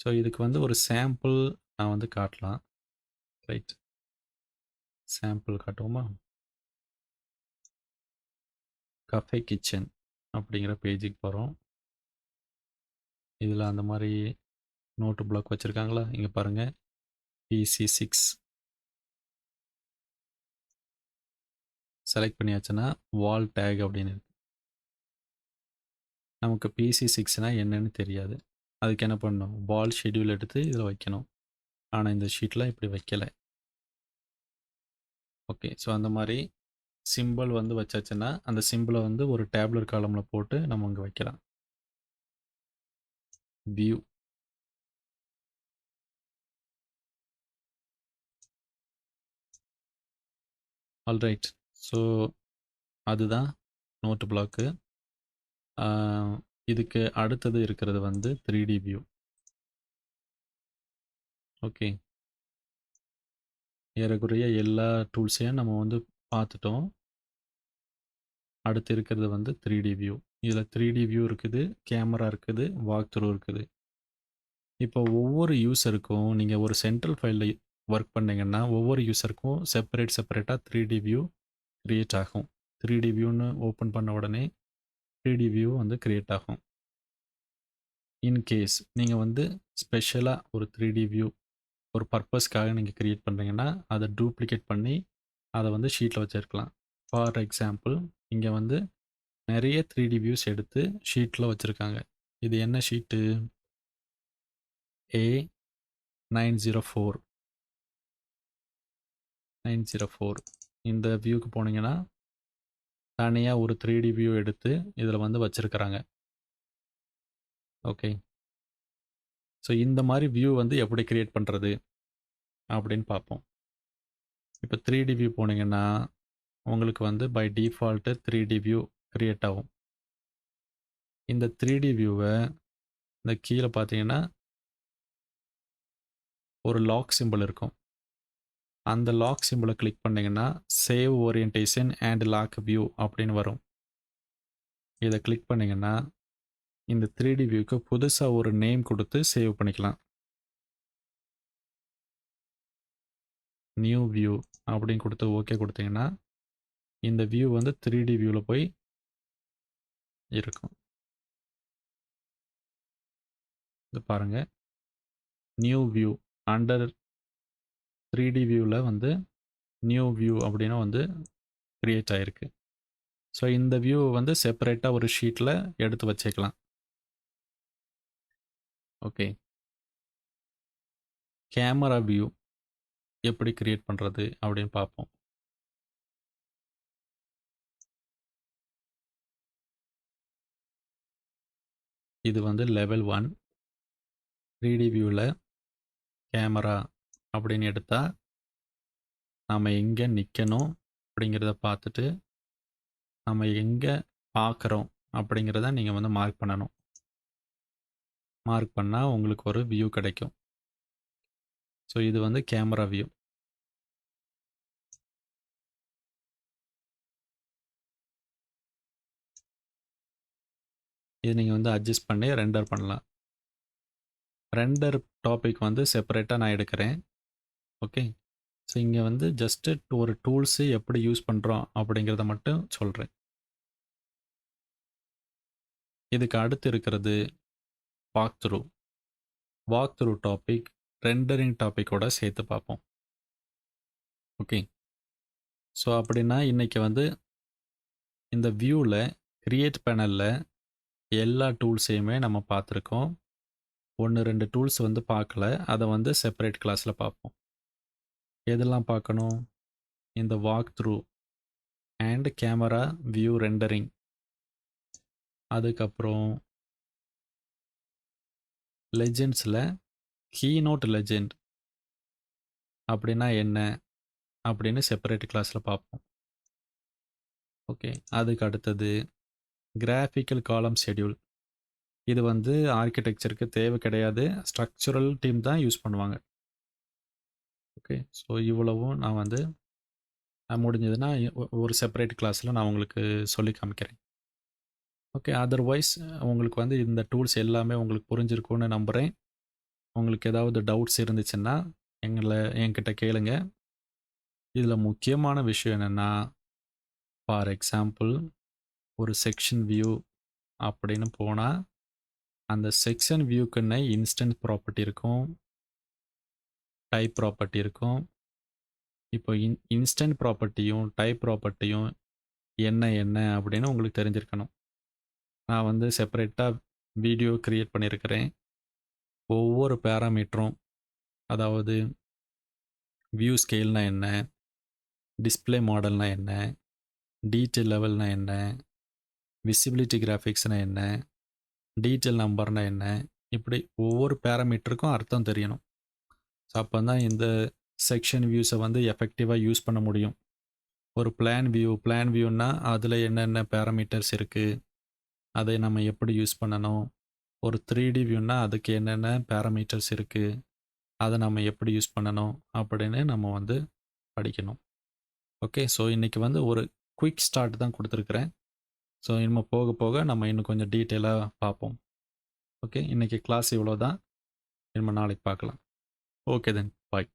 ஸோ இதுக்கு வந்து ஒரு சாம்பிள் நான் வந்து காட்டலாம். ரைட். சாம்பிள் காட்டுவோமா? கஃபே கிச்சன் அப்படிங்கிற பேஜுக்கு போகிறோம். இதில் அந்த மாதிரி நோட்டு பிளாக் வச்சுருக்காங்களா? இங்கே பாருங்கள். PC6 செலக்ட் பண்ணியாச்சுன்னா வால் டேக் அப்படின்னு இருக்கு. நமக்கு PC6னா என்னன்னு தெரியாது. அதுக்கு என்ன பண்ணணும்? வால் ஷெட்யூல் எடுத்து இதில் வைக்கணும். ஆனால் இந்த ஷீட்டில் இப்படி வைக்கலை. ஓகே. ஸோ அந்த மாதிரி சிம்பிள் வந்து வச்சாச்சுன்னா அந்த சிம்பிளை வந்து ஒரு டேப்லர் காலமில் போட்டு நம்ம இங்கே வைக்கலாம். வியூ. ஆல்ரைட். ஸோ அதுதான் நோட்டு பிளாக்கு. இதுக்கு அடுத்தது இருக்கிறது வந்து 3D வியூ. ஓகே. ஏறக்குறைய எல்லா டூல்ஸையும் நம்ம வந்து பார்த்துட்டோம். அடுத்து இருக்கிறது வந்து 3D வியூ. இதில 3D வியூ இருக்குது, கேமரா இருக்குது, வாக் த்ரூ இருக்குது. இப்போ ஒவ்வொரு யூசருக்கும் நீங்க ஒரு சென்ட்ரல் ஃபைல்ல ஒர்க் பண்ணீங்கன்னா, ஒவ்வொரு யூசருக்கும் செப்பரேட்டா 3D வியூ கிரியேட் ஆகும். 3D வியூன்னு ஓப்பன் பண்ண உடனே 3D வியூ வந்து கிரியேட் ஆகும். இன் கேஸ் நீங்க வந்து ஸ்பெஷலா ஒரு 3D வியூ ஒரு பர்ப்பஸ்க்காக நீங்க கிரியேட் பண்றீங்கன்னா, அத டூப்ளிகேட் பண்ணி அத வந்து ஷீட்ல வச்சிருக்கலாம். ஃபார் எக்ஸாம்பிள் இங்க வந்து நெறைய 3D வியூஸ் எடுத்து ஷீட்ல வச்சிருக்காங்க. இது என்ன ஷீட்டு? A904 904 இந்த வியூக்கு போனீங்கன்னா, தனியா ஒரு 3D வியூ எடுத்து இதில வந்து வச்சிருக்கிறாங்க. ஓகே. ஸோ இந்த மாரி வியூ வந்து எப்படி கிரியேட் பண்றது? அப்படின்னு பார்ப்போம். இப்ப 3D வியூ போனீங்கன்னா, உங்களுக்கு வந்து by default 3D view create ஆகும். இந்த 3D வியூவ இந்த கீழ பார்த்தீங்கன்னா, ஒரு லாக் சிம்பல் இருக்கும். அந்த லாக் சிம்பல கிளிக் பண்ணீங்கன்னா, save orientation and lock view அப்படின்னு வரும். இத கிளிக் பண்ணீங்கன்னா, இந்த 3D வியூக்கு புதுசா ஒரு நேம் குடுத்து சேவ் பண்ணிக்கலாம். நியூ வியூ அப்படின்னு குடுத்து ஓகே குடுத்தீங்கன்னா, இந்த வியூ வந்து 3D வியூல போய் இருக்கும். இது பாருங்க. நியூ வியூ அண்டர் 3D வியூல வந்து நியூ வியூ அப்படின்னு வந்து கிரியேட் ஆயிருக்கு. ஸோ இந்த வியூ வந்து செப்பரேட்டா ஒரு ஷீட்ல எடுத்து வச்சுக்கலாம். ஓகே. கேமரா வியூ எப்படி கிரியேட் பண்றது அப்படின்னு பார்ப்போம். இது வந்து லெவல் 1 3D வியூல கேமரா அப்படின்னு எடுத்தா, நாம எங்க நிக்கணும் அப்படிங்கிறத பார்த்துட்டு, நம்ம எங்க பார்க்குறோம் அப்படிங்கிறத நீங்க வந்து மார்க் பண்ணணும். மார்க் பண்ணா உங்களுக்கு ஒரு வியூ கிடைக்கும். ஸோ இது வந்து கேமரா வியூ. இது நீங்க வந்து அட்ஜஸ்ட் பண்ணி ரெண்டர் பண்ணலாம். ரெண்டர் டாபிக் வந்து செப்பரேட்டா நான் எடுக்கிறேன். ஓகே. ஸோ இங்க வந்து ஜஸ்ட் ஒரு டூல்ஸ் எப்படி யூஸ் பண்றோம் அப்படிங்கிறத மட்டும் சொல்றேன். இதுக்கு அடுத்து இருக்கிறது walk through. Walk through topic rendering டாபிக்கோட சேர்த்து பார்ப்போம். ஓகே. ஸோ அப்படின்னா இன்னைக்கு வந்து இந்த வியூல கிரியேட் பேனல்ல எல்லா டூல்ஸையுமே நம்ம பார்த்துருக்கோம். 1, 2 டூல்ஸ் வந்து பார்க்கல. அத வந்து செப்பரேட் கிளாஸ்ல பார்ப்போம். எதெல்லாம் பார்க்கணும்? இந்த walk through and camera view rendering. அதுக்கப்புறம் லெஜெண்ட்ஸ்ல கீநோட் லெஜெண்ட் அப்படின்னா என்ன? அப்படின்னு செப்பரேட் கிளாஸ்ல பார்ப்போம். ஓகே. அதுக்கு அடுத்தது கிராஃபிக்கல் காலம் ஷெட்யூல். இது வந்து ஆர்க்கிடெக்சருக்கு தேவை கிடையாது. ஸ்ட்ரக்சரல் டீம் தான் யூஸ் பண்ணுவாங்க. ஓகே. ஸோ இவ்வளவும் நான் வந்து முடிஞ்சதுன்னா ஒரு செப்பரேட் கிளாஸ்ல நான் உங்களுக்கு சொல்லி காமிக்கிறேன். ஓகே. அதர்வைஸ் உங்களுக்கு வந்து இந்த டூல்ஸ் எல்லாமே உங்களுக்கு புரிஞ்சிருக்கும்னு நம்புறேன். உங்களுக்கு ஏதாவது டவுட்ஸ் இருந்துச்சுன்னா என்கிட்ட கேளுங்க. இதுல முக்கியமான விஷயம் என்னன்னா, ஃபார் எக்ஸாம்பிள் ஒரு செக்ஷன் வியூ அப்படின்னு போனா, அந்த செக்ஷன் வியூக்குன்னு இன்ஸ்டன்ஸ் ப்ராப்பர்ட்டி இருக்கும். டைப் ப்ராப்பர்ட்டி இருக்கும். இப்போ இன்ஸ்டன்ட் ப்ராப்பர்ட்டியும், டைப் ப்ராப்பர்ட்டியும் என்ன அப்படின்னு உங்களுக்கு தெரிஞ்சிருக்கணும். நான் வந்து செப்பரேட்டா வீடியோ கிரியேட் பண்ணியிருக்கிறேன். ஒவ்வொரு பேராமீட்டரும் அதாவது வியூ ஸ்கேல்னா என்ன? டிஸ்ப்ளே மாடல்னா என்ன? டீட்டெயில் லெவல்னா என்ன? விசிபிலிட்டி கிராஃபிக்ஸ்னா என்ன? டீட்டெயில் நம்பர்னா என்ன? இப்படி ஒவ்வொரு பேராமீட்டருக்கும் அர்த்தம் தெரியணும். ஸோ அப்போ தான் இந்த செக்ஷன் வியூஸை வந்து எஃபெக்டிவாக யூஸ் பண்ண முடியும். ஒரு பிளான் வியூன்னா அதில் என்னென்ன பேராமீட்டர்ஸ் இருக்குது, அதை நம்ம எப்படி யூஸ் பண்ணணும். ஒரு 3D வியூன்னா அதுக்கு என்னென்ன பேராமீட்டர்ஸ் இருக்குது, அதை நம்ம எப்படி யூஸ் பண்ணணும் அப்படின்னு நம்ம வந்து படிக்கணும். ஓகே. ஸோ இன்னைக்கு வந்து ஒரு குயிக் ஸ்டார்ட் தான் கொடுத்துருக்குறேன். ஸோ இனிமே போக போக நம்ம இன்னும் கொஞ்சம் டீட்டெயிலாக பார்ப்போம். ஓகே. இன்னைக்கு கிளாஸ் இவ்வளோ தான். இனிமே நாளைக்கு பார்க்கலாம். Okay then. பாய்.